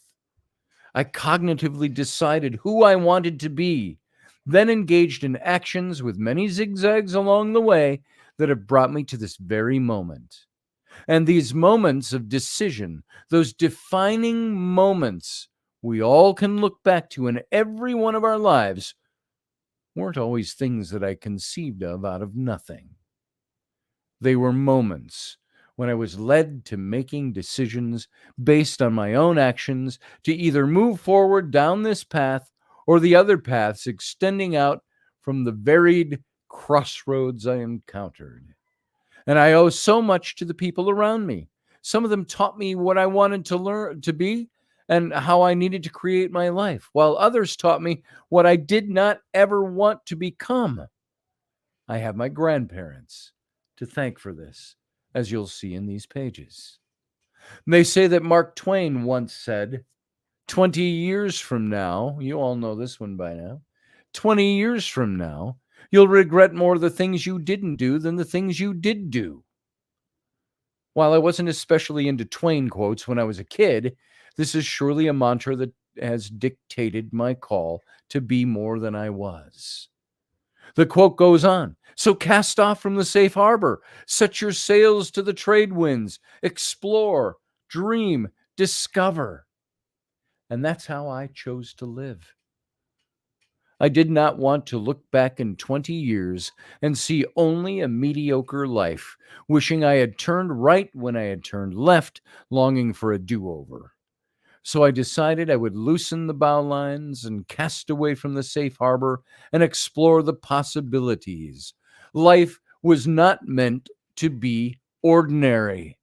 I cognitively decided who I wanted to be, then engaged in actions with many zigzags along the way that have brought me to this very moment. And these moments of decision, those defining moments we all can look back to in every one of our lives, weren't always things that I conceived of out of nothing. They were moments when I was led to making decisions based on my own actions to either move forward down this path or the other paths extending out from the varied crossroads I encountered. And I owe so much to the people around me. Some of them taught me what I wanted to learn to be and how I needed to create my life, while others taught me what I did not ever want to become. I have my grandparents to thank for this, as you'll see in these pages. They say that Mark Twain once said, 20 years from now, you all know this one by now, 20 years from now, you'll regret more the things you didn't do than the things you did do. While I wasn't especially into Twain quotes when I was a kid, this is surely a mantra that has dictated my call to be more than I was. The quote goes on, so cast off from the safe harbor, set your sails to the trade winds, explore, dream, discover. And that's how I chose to live. I did not want to look back in 20 years and see only a mediocre life, wishing I had turned right when I had turned left, longing for a do-over. So I decided I would loosen the bowlines and cast away from the safe harbor and explore the possibilities. Life was not meant to be ordinary.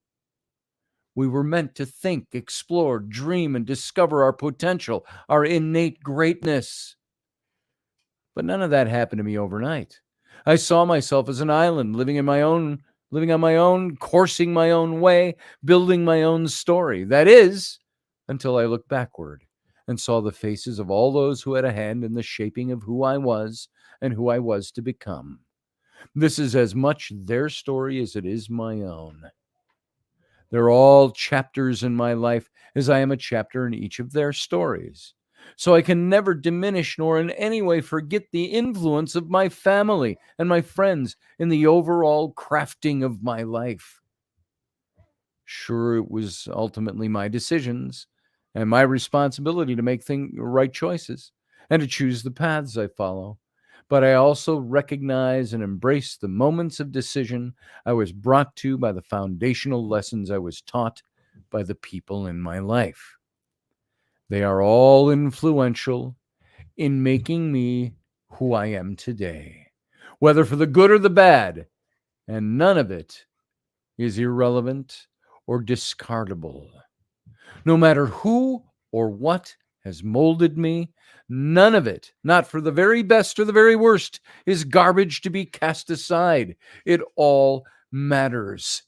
We were meant to think, explore, dream, and discover our potential, our innate greatness. But none of that happened to me overnight. I saw myself as an island, living on my own, coursing my own way, building my own story. That is, until I looked backward and saw the faces of all those who had a hand in the shaping of who I was and who I was to become. This is as much their story as it is my own. They're all chapters in my life as I am a chapter in each of their stories. So I can never diminish nor in any way forget the influence of my family and my friends in the overall crafting of my life. Sure, it was ultimately my decisions and my responsibility to make right choices and to choose the paths I follow. But I also recognize and embrace the moments of decision I was brought to by the foundational lessons I was taught by the people in my life. They are all influential in making me who I am today, whether for the good or the bad, and none of it is irrelevant or discardable. No matter who or what has molded me, none of it, not for the very best or the very worst, is garbage to be cast aside. It all matters.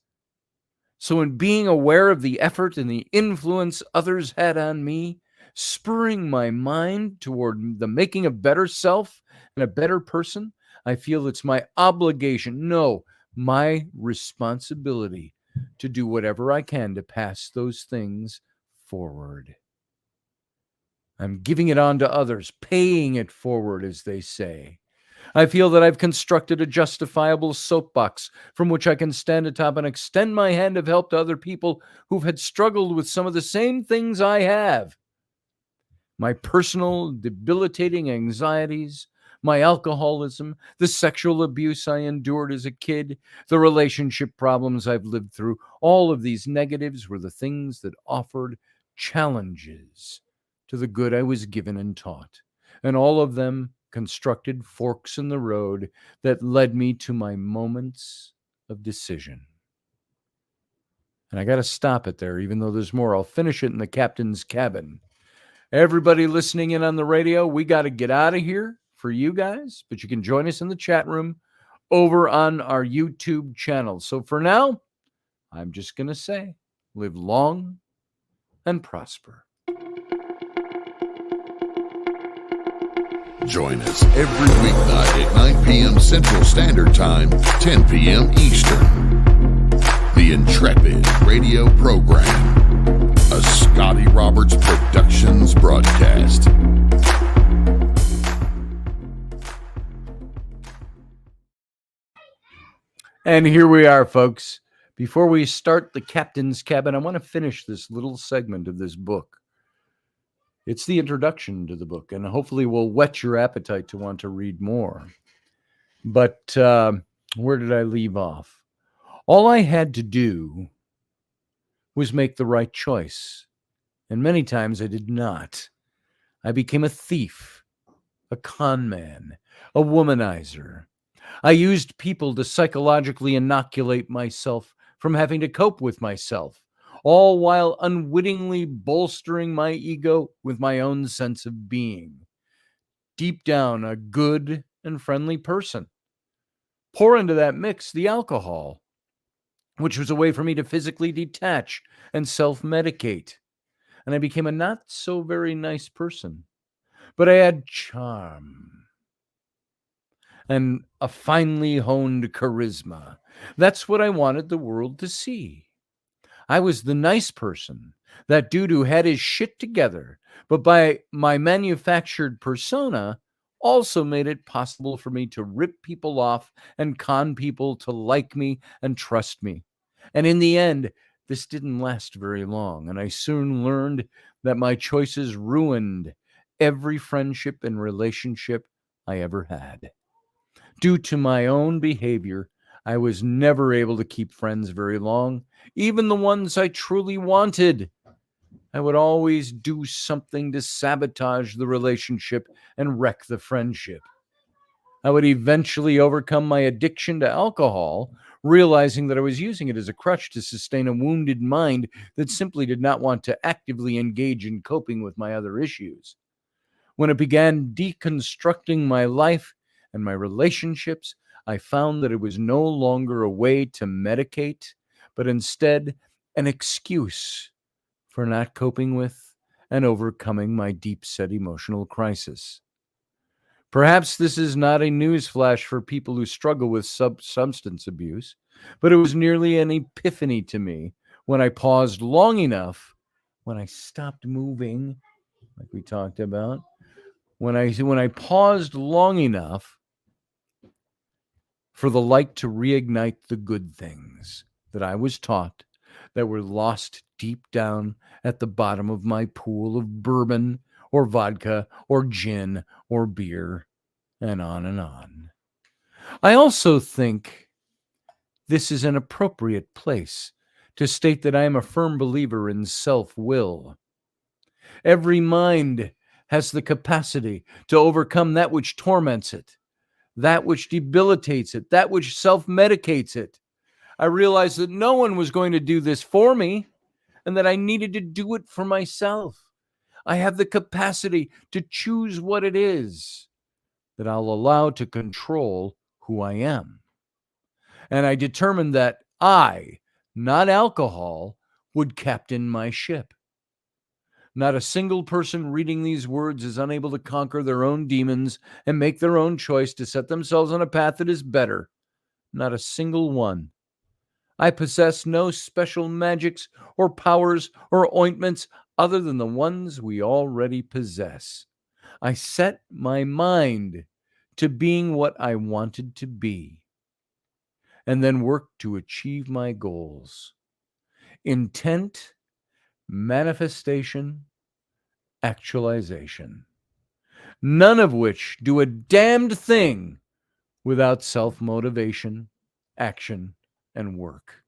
So, in being aware of the effort and the influence others had on me, spurring my mind toward the making a better self and a better person, I feel it's my obligation, no, my responsibility to do whatever I can to pass those things forward. I'm giving it on to others, paying it forward, as they say. I feel that I've constructed a justifiable soapbox from which I can stand atop and extend my hand of help to other people who've had struggled with some of the same things I have. My personal debilitating anxieties, my alcoholism, the sexual abuse I endured as a kid, the relationship problems I've lived through, all of these negatives were the things that offered challenges to the good I was given and taught. And all of them constructed forks in the road that led me to my moments of decision. And I got to stop it there, even though there's more. I'll finish it in the captain's cabin. Everybody listening in on the radio, we got to get out of here for you guys, but you can join us in the chat room over on our YouTube channel. So for now, I'm just going to say, live long and prosper. Join us every weeknight at 9 p.m. Central Standard Time, 10 p.m. Eastern. The Intrepid Radio Program, a Scotty Roberts Productions broadcast. And here we are, folks. Before we start the captain's cabin, I want to finish this little segment of this book. It's the introduction to the book, and hopefully will whet your appetite to want to read more. But where did I leave off? All I had to do was make the right choice, and many times I did not. I became a thief, a con man, a womanizer. I used people to psychologically inoculate myself from having to cope with myself, all while unwittingly bolstering my ego with my own sense of being. Deep down, a good and friendly person. Pour into that mix the alcohol, which was a way for me to physically detach and self-medicate. And I became a not so very nice person. But I had charm and a finely honed charisma. That's what I wanted the world to see. I was the nice person, that dude who had his shit together, but by my manufactured persona, also made it possible for me to rip people off and con people to like me and trust me. And in the end, this didn't last very long, and I soon learned that my choices ruined every friendship and relationship I ever had. Due to my own behavior, I was never able to keep friends very long, even the ones I truly wanted. I would always do something to sabotage the relationship and wreck the friendship. I would eventually overcome my addiction to alcohol, realizing that I was using it as a crutch to sustain a wounded mind that simply did not want to actively engage in coping with my other issues. When it began deconstructing my life and my relationships, I found that it was no longer a way to medicate, but instead an excuse for not coping with and overcoming my deep-set emotional crisis. Perhaps this is not a newsflash for people who struggle with substance abuse, but it was nearly an epiphany to me when I paused long enough, when I stopped moving, like we talked about, when I paused long enough for the light to reignite the good things that I was taught that were lost deep down at the bottom of my pool of bourbon or vodka or gin or beer, and on and on. I also think this is an appropriate place to state that I am a firm believer in self-will. Every mind has the capacity to overcome that which torments it, that which debilitates it, that which self-medicates it. I realized that no one was going to do this for me and that I needed to do it for myself. I have the capacity to choose what it is that I'll allow to control who I am. And I determined that I, not alcohol, would captain my ship. Not a single person reading these words is unable to conquer their own demons and make their own choice to set themselves on a path that is better. Not a single one. I possess no special magics or powers or ointments other than the ones we already possess. I set my mind to being what I wanted to be, and then worked to achieve my goals. Intent, manifestation, actualization. None of which do a damned thing without self motivation, action, and work.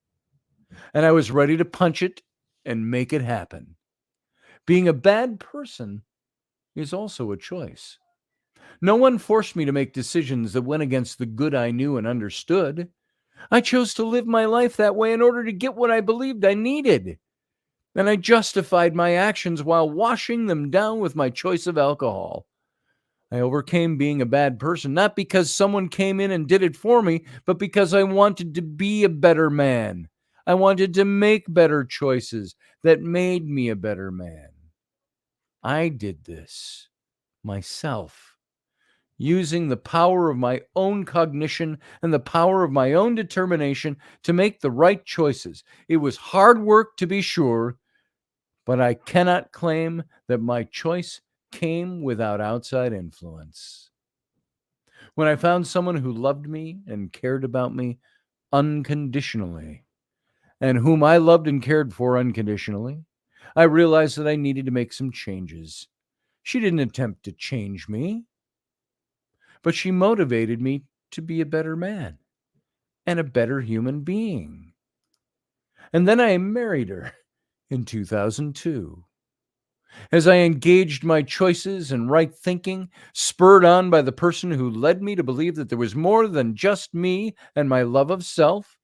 And I was ready to punch it and make it happen. Being a bad person is also a choice. No one forced me to make decisions that went against the good I knew and understood. I chose to live my life that way in order to get what I believed I needed. And I justified my actions while washing them down with my choice of alcohol. I overcame being a bad person, not because someone came in and did it for me, but because I wanted to be a better man. I wanted to make better choices that made me a better man. I did this myself, using the power of my own cognition and the power of my own determination to make the right choices. It was hard work, to be sure, but I cannot claim that my choice came without outside influence. When I found someone who loved me and cared about me unconditionally, and whom I loved and cared for unconditionally, I realized that I needed to make some changes. She didn't attempt to change me, but she motivated me to be a better man and a better human being. And then I married her in 2002. As I engaged my choices and right thinking, spurred on by the person who led me to believe that there was more than just me and my love of self,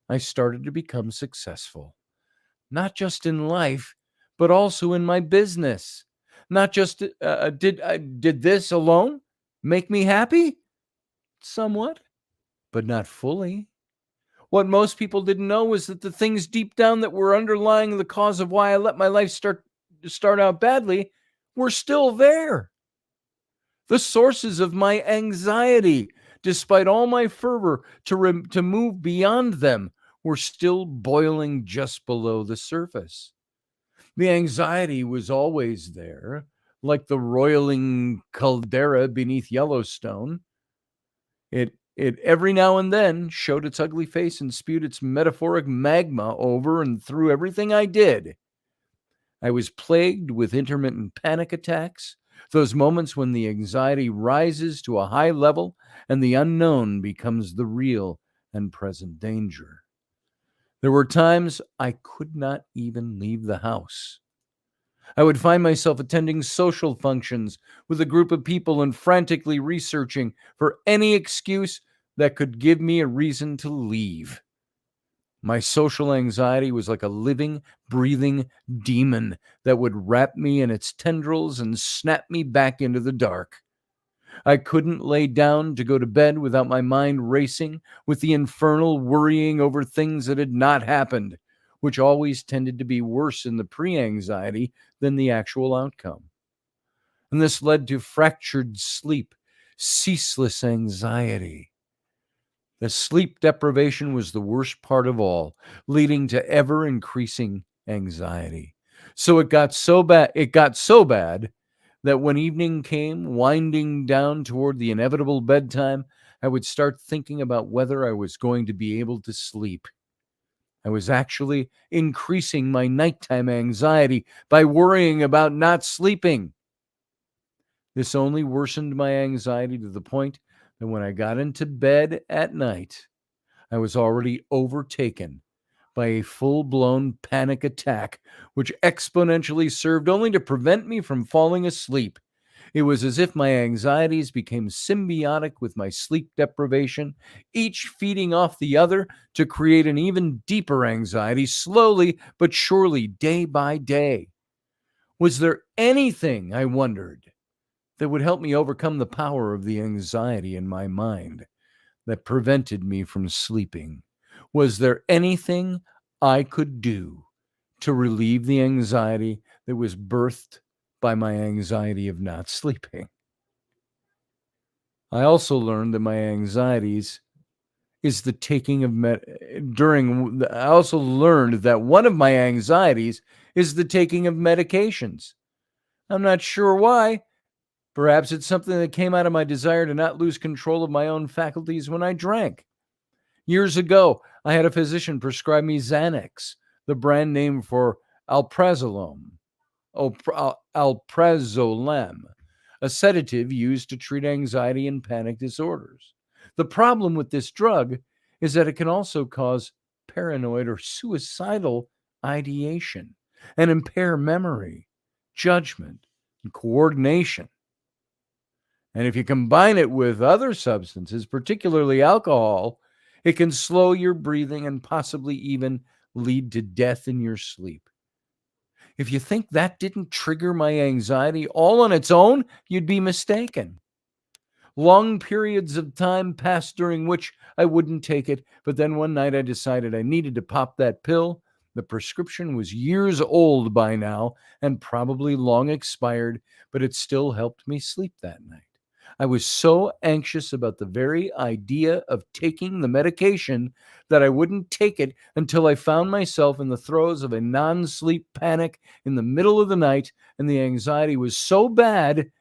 I started to become successful. Not just in life, but also in my business. Not just did this alone make me happy? Somewhat, but not fully. What most people didn't know was that the things deep down that were underlying the cause of why I let my life start out badly were still there. The sources of my anxiety, despite all my fervor to move beyond them, were still boiling just below the surface. The anxiety was always there, like the roiling caldera beneath Yellowstone. It every now and then showed its ugly face and spewed its metaphoric magma over and through everything I did. I was plagued with intermittent panic attacks, those moments when the anxiety rises to a high level and the unknown becomes the real and present danger. There were times I could not even leave the house. I would find myself attending social functions with a group of people and frantically researching for any excuse that could give me a reason to leave. My social anxiety was like a living, breathing demon that would wrap me in its tendrils and snap me back into the dark. I couldn't lay down to go to bed without my mind racing with the infernal worrying over things that had not happened, which always tended to be worse in the pre-anxiety than the actual outcome. And this led to fractured sleep, ceaseless anxiety. The sleep deprivation was the worst part of all, leading to ever increasing anxiety. So it got so bad that when evening came, winding down toward the inevitable bedtime, I would start thinking about whether I was going to be able to sleep. I was actually increasing my nighttime anxiety by worrying about not sleeping. This only worsened my anxiety to the point that when I got into bed at night, I was already overtaken by a full-blown panic attack, which exponentially served only to prevent me from falling asleep. It was as if my anxieties became symbiotic with my sleep deprivation, each feeding off the other to create an even deeper anxiety, slowly but surely, day by day. Was there anything, I wondered, that would help me overcome the power of the anxiety in my mind that prevented me from sleeping? Was there anything I could do to relieve the anxiety that was birthed by my anxiety of not sleeping? I also learned that my anxieties is the taking of I also learned that one of my anxieties is the taking of medications. I'm not sure why, Perhaps it's something that came out of my desire to not lose control of my own faculties when I drank. Years ago, I had a physician prescribe me Xanax, the brand name for alprazolam, alprazolam, a sedative used to treat anxiety and panic disorders. The problem with this drug is that it can also cause paranoid or suicidal ideation and impair memory, judgment, and coordination. And if you combine it with other substances, particularly alcohol, it can slow your breathing and possibly even lead to death in your sleep. If you think that didn't trigger my anxiety all on its own, you'd be mistaken. Long periods of time passed during which I wouldn't take it, but then one night I decided I needed to pop that pill. The prescription was years old by now and probably long expired, but it still helped me sleep that night. I was so anxious about the very idea of taking the medication that I wouldn't take it until I found myself in the throes of a non sleep panic in the middle of the night, and the anxiety was so bad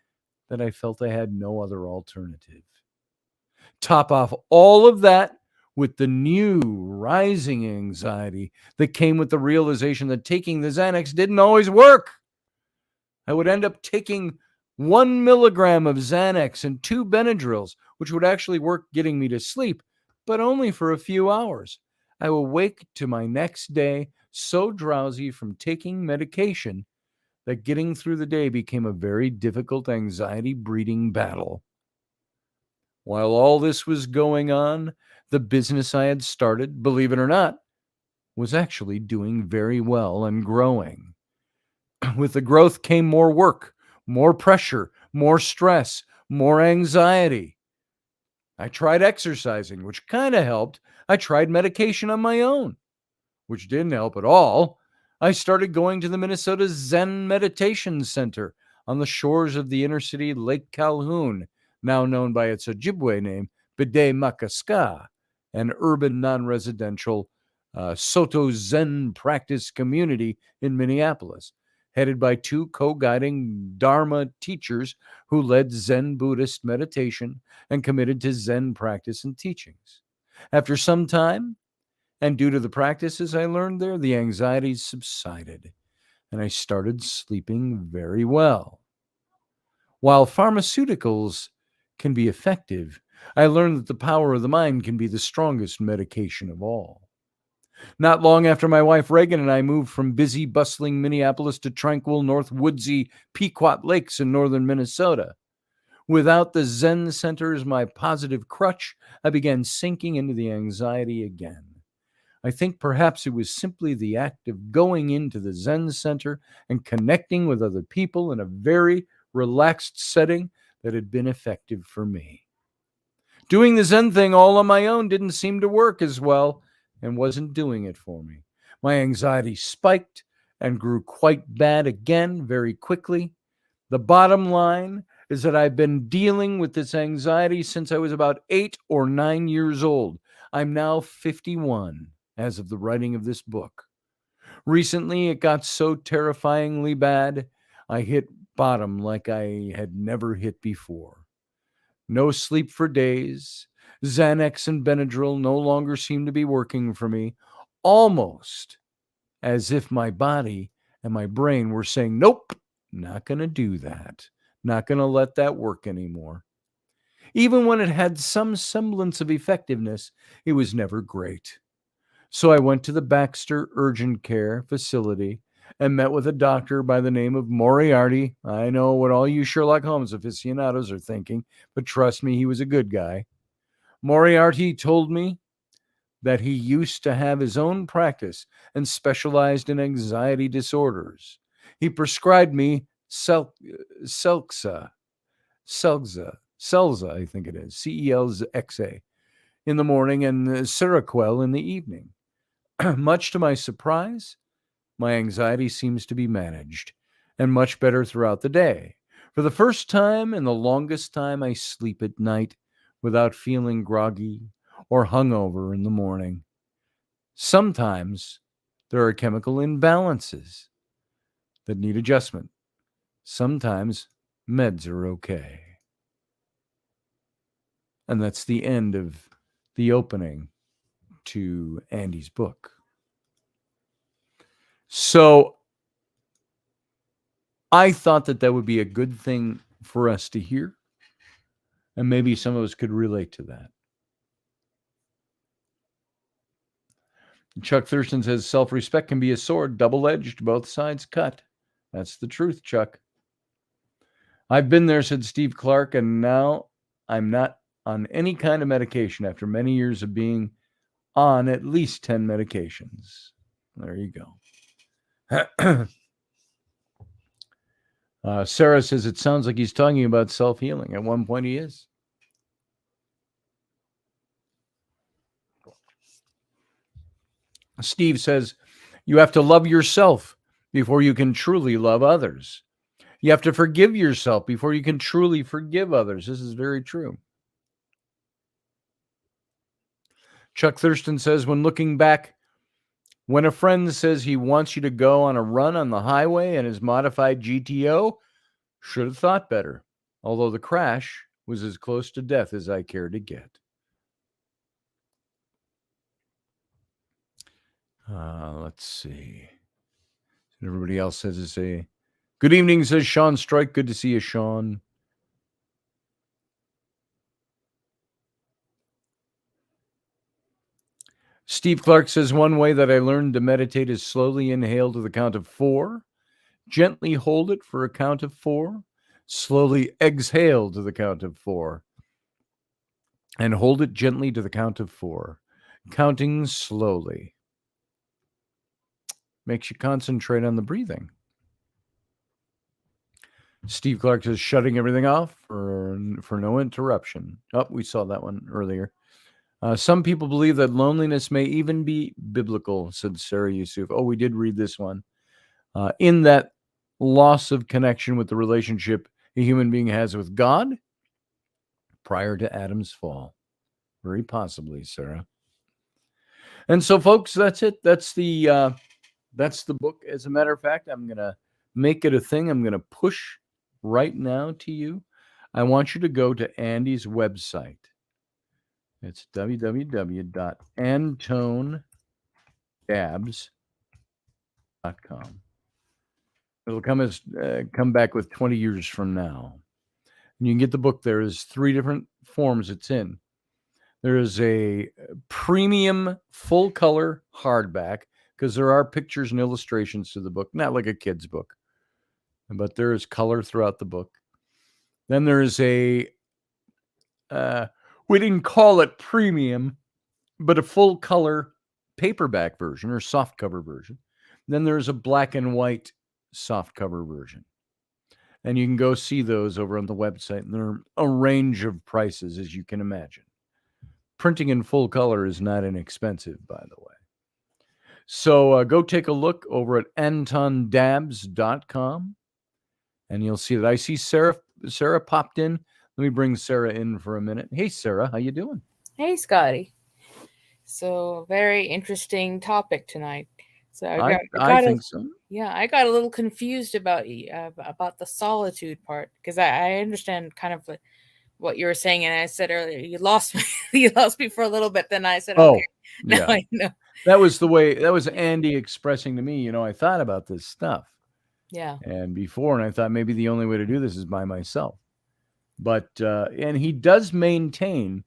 that I felt I had no other alternative. Top off all of that with the new rising anxiety that came with the realization that taking the Xanax didn't always work. I would end up taking 1 milligram of Xanax and 2 Benadryls, which would actually work getting me to sleep, but only for a few hours. I will wake to my next day so drowsy from taking medication that getting through the day became a very difficult anxiety breeding battle. While all this was going on, the business I had started, believe it or not, was actually doing very well and growing. With the growth came more work, more pressure, more stress, more anxiety. I tried exercising, which kind of helped. I tried medication on my own, which didn't help at all. I started going to the Minnesota Zen Meditation Center on the shores of the inner city Lake Calhoun, now known by its Ojibwe name, Bide Makaska, an urban non-residential Soto Zen practice community in Minneapolis, headed by two co-guiding Dharma teachers who led Zen Buddhist meditation and committed to Zen practice and teachings. After some time, and due to the practices I learned there, the anxiety subsided, and I started sleeping very well. While pharmaceuticals can be effective, I learned that the power of the mind can be the strongest medication of all. Not long after my wife Reagan and I moved from busy, bustling Minneapolis to tranquil, north woodsy Pequot Lakes in northern Minnesota. Without the Zen Center as my positive crutch, I began sinking into the anxiety again. I think perhaps it was simply the act of going into the Zen Center and connecting with other people in a very relaxed setting that had been effective for me. Doing the Zen thing all on my own didn't seem to work as well and wasn't doing it for me. My anxiety spiked and grew quite bad again very quickly. The bottom line is that I've been dealing with this anxiety since I was about 8 or 9 years old. I'm now 51 as of the writing of this book. Recently, it got so terrifyingly bad, I hit bottom like I had never hit before. No sleep for days. Xanax and Benadryl no longer seem to be working for me, almost as if my body and my brain were saying, nope, not going to do that. Not going to let that work anymore. Even when it had some semblance of effectiveness, it was never great. So I went to the Baxter Urgent Care facility and met with a doctor by the name of Moriarty. I know what all you Sherlock Holmes aficionados are thinking, but trust me, he was a good guy. Moriarty told me that he used to have his own practice and specialized in anxiety disorders. He prescribed me Selxa, Celza, I think it is, Celxa, in the morning and Seroquel in the evening. Much to my surprise, my anxiety seems to be managed and much better throughout the day. For the first time in the longest time, I sleep at night without feeling groggy or hungover in the morning. Sometimes there are chemical imbalances that need adjustment. Sometimes Meds are okay. And that's the end of the opening to Andy's book. So I thought that would be a good thing for us to hear. And maybe some of us could relate to that. Chuck Thurston says self-respect can be a sword, double-edged, both sides cut. That's the truth, Chuck. I've been there, said Steve Clark, and now I'm not on any kind of medication after many years of being on at least 10 medications. There you go. Sarah says it sounds like he's talking about self-healing. At one point he is. Steve says you have to love yourself before you can truly love others. You have to forgive yourself before you can truly forgive others. This is very true. Chuck Thurston says, when looking back, when a friend says he wants you to go on a run on the highway in his modified GTO, should have thought better, although the crash was as close to death as I care to get. Let's see. Everybody else says to say, good evening, says Sean Strike. Good to see you, Sean. Steve Clark says, one way that I learned to meditate is slowly inhale to the count of 4, gently hold it for a count of 4, slowly exhale to the count of 4, and hold it gently to the count of 4, counting slowly. Makes you concentrate on the breathing. Steve Clark says, shutting everything off for no interruption. Oh, we saw that one earlier. Some people believe that loneliness may even be biblical, said Sarah Yusuf. Oh, we did read this one. In that loss of connection with the relationship a human being has with God prior to Adam's fall. Very possibly, Sarah. And so, folks, that's it. That's the book. As a matter of fact, I'm going to make it a thing. I'm going to push right now to you. I want you to go to Andy's website. It's www.antonedabs.com. It'll come back with 20 years from now. And you can get the book. There's 3 different forms it's in. There is a premium full color hardback, because there are pictures and illustrations to the book, not like a kid's book, but there is color throughout the book. Then there is we didn't call it premium, but a full color paperback version or softcover version. Then there's a black and white softcover version. And you can go see those over on the website. And there are a range of prices, as you can imagine. Printing in full color is not inexpensive, by the way. So go take a look over at antondabs.com, and you'll see that. I see Sarah popped in. Let me bring Sarah in for a minute. Hey, Sarah, how you doing? Hey, Scotty. So, very interesting topic tonight. So I think so. Yeah, I got a little confused about the solitude part, because I understand kind of what you were saying, and I said earlier you lost me. You lost me for a little bit. Then I said, okay, now I know. That was Andy expressing to me, I thought about this stuff. Yeah. And I thought maybe the only way to do this is by myself. But and he does maintain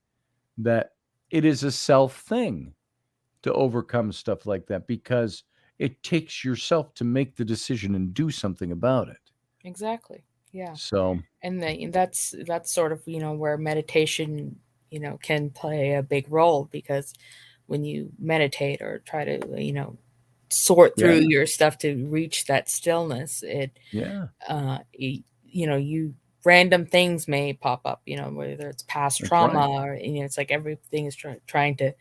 that it is a self thing to overcome stuff like that, because it takes yourself to make the decision and do something about it. Exactly. Yeah. So, and that's sort of, where meditation, can play a big role, because when you meditate or try to, sort through your stuff to reach that stillness, you random things may pop up, whether it's past trauma or, it's like everything is trying to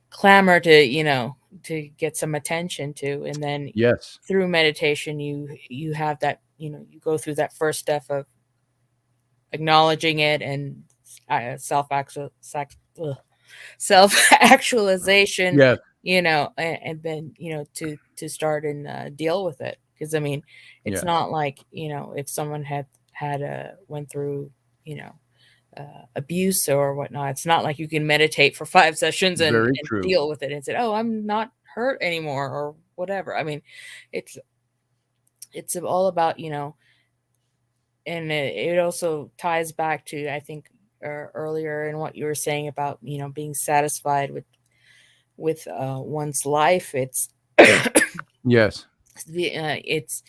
clamor to, to get some attention to. And then through meditation, you have that, you go through that first step of acknowledging it and self-actualization, and then, to start and deal with it. Because, I mean, it's not like, if someone went through, you know, abuse or whatnot. It's not like you can meditate for 5 sessions Very and true. deal with it and say, "Oh, I'm not hurt anymore," or whatever. I mean, it's it's all about, and it also ties back to, I think, earlier in what you were saying about, being satisfied with one's life. It's Yes. it's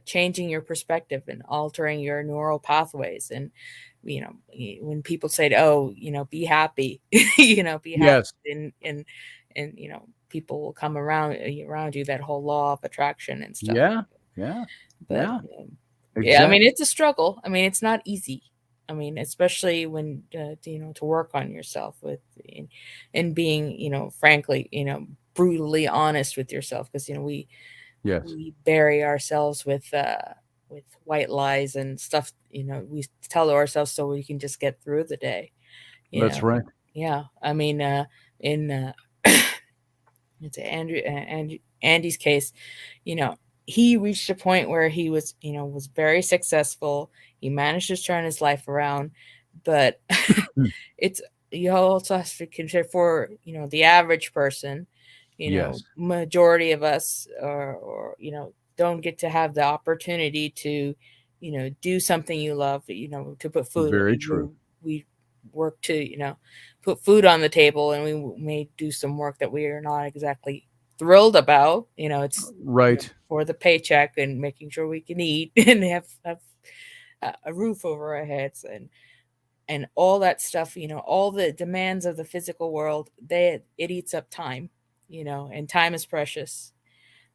changing your perspective and altering your neural pathways. And when people say, "Oh, be happy," be happy, Yes. and people will come around you, that whole law of attraction and stuff. Yeah. Yeah. But Yeah. yeah, I mean, Exactly. it's a struggle. I mean, it's not easy. I mean, especially when to work on yourself and being, frankly, brutally honest with yourself, because Yes. we bury ourselves with white lies and stuff. We tell ourselves so we can just get through the day. You That's know, right. yeah. I mean, in it's Andy's case, you know, he reached a point where he was very successful. He managed to turn his life around, but Mm. it's you also have to consider for the average person, Yes. majority of us or don't get to have the opportunity to do something you love, to put food. Very true. We work to put food on the table, and we may do some work that we are not exactly thrilled about. It's Right. for the paycheck and making sure we can eat and have a roof over our heads and all that stuff. All the demands of the physical world, it eats up time. And time is precious.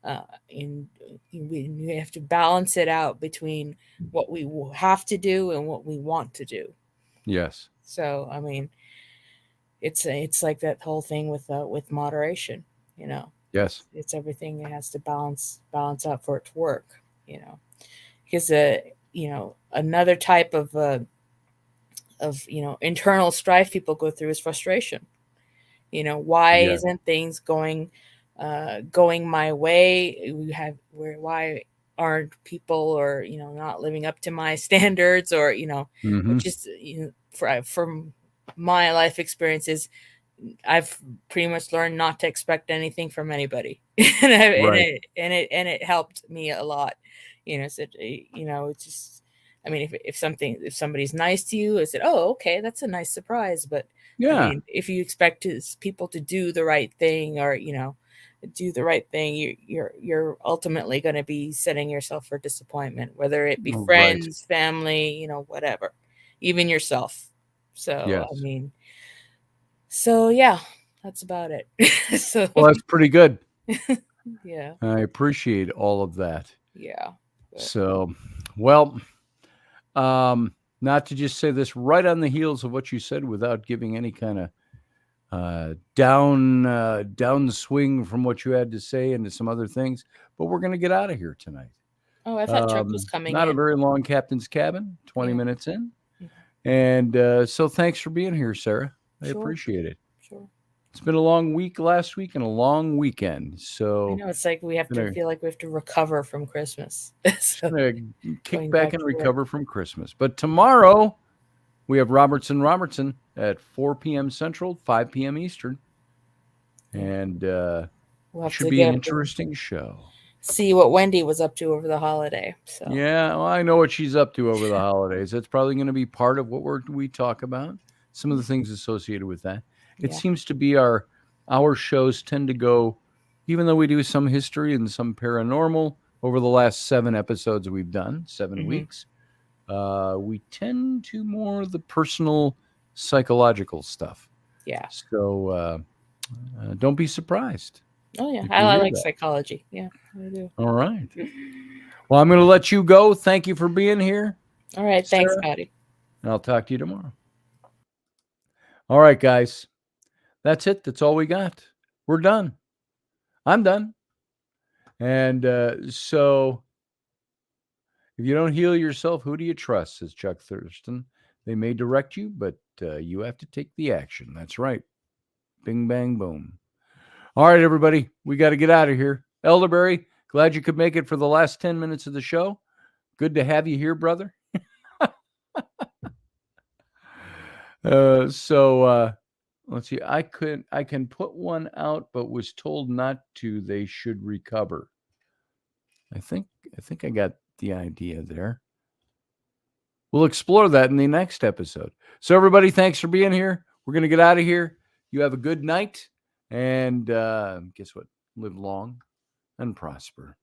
And we have to balance it out between what we will have to do and what we want to do. Yes. So I mean, it's like that whole thing with moderation. You know, Yes. it's everything that has to balance out for it to work. Because another type of internal strife people go through is frustration. Why Yeah. isn't things going my way? Why aren't people or not living up to my standards, or Hmm. just from my life experiences, I've pretty much learned not to expect anything from anybody, Right. it helped me a lot. So it's just, I mean, if somebody's nice to you, I said, oh, okay, that's a nice surprise. But I Yeah. mean, if you expect people to do the right thing, or do the right thing, you're ultimately going to be setting yourself for disappointment, whether it be Right. friends, family, whatever, even yourself. So I Yes. mean, so yeah, that's about it. So Well, that's pretty good. yeah, I appreciate all of that. yeah, but So, well, um, not to just say this right on the heels of what you said without giving any kind of downswing from what you had to say into some other things, but we're going to get out of here tonight. oh, I thought Chuck was coming Not a in. very long captain's cabin, 20 Yeah. minutes in. Mhm. And so thanks for being here, Sarah. I Sure, appreciate it. sure. It's been a long week last week and a long weekend. I So know, it's like we have to gonna feel like we have to recover from Christmas. just So gonna kick going back back and to work. recover from Christmas. But tomorrow we have Robertson at 4 p.m. Central, 5 p.m. Eastern. Yeah, And we'll it have should to be an get up and interesting show. see what Wendy was up to over the holiday. So Yeah, well, I know what she's up to over the holidays. That's probably going to be part of what we talk about. Some of the things associated with that. It yeah. seems to be our shows tend to go, even though we do some history and some paranormal over the last 7 episodes we've done, 7 Hmm. weeks. We tend to more of the personal, psychological stuff. Yeah. So don't be surprised Oh yeah, if you I hear like that. psychology. Yeah, I do. All right. Well, I'm going to let you go. Thank you for being here, All right, thanks, Sarah, Patty. and I'll talk to you tomorrow. All right, guys. That's it. That's all we got. We're done. I'm done. And so if you don't heal yourself, who do you trust? Says Chuck Thurston. They may direct you, but you have to take the action. That's right. Bing, bang, boom. All right, everybody. We got to get out of here. Elderberry, glad you could make it for the last 10 minutes of the show. Good to have you here, brother. Let's see. I can put one out, but was told not to. They should recover. I think I got the idea there. We'll explore that in the next episode. So everybody, thanks for being here. We're going to get out of here. You have a good night, and guess what? Live long and prosper.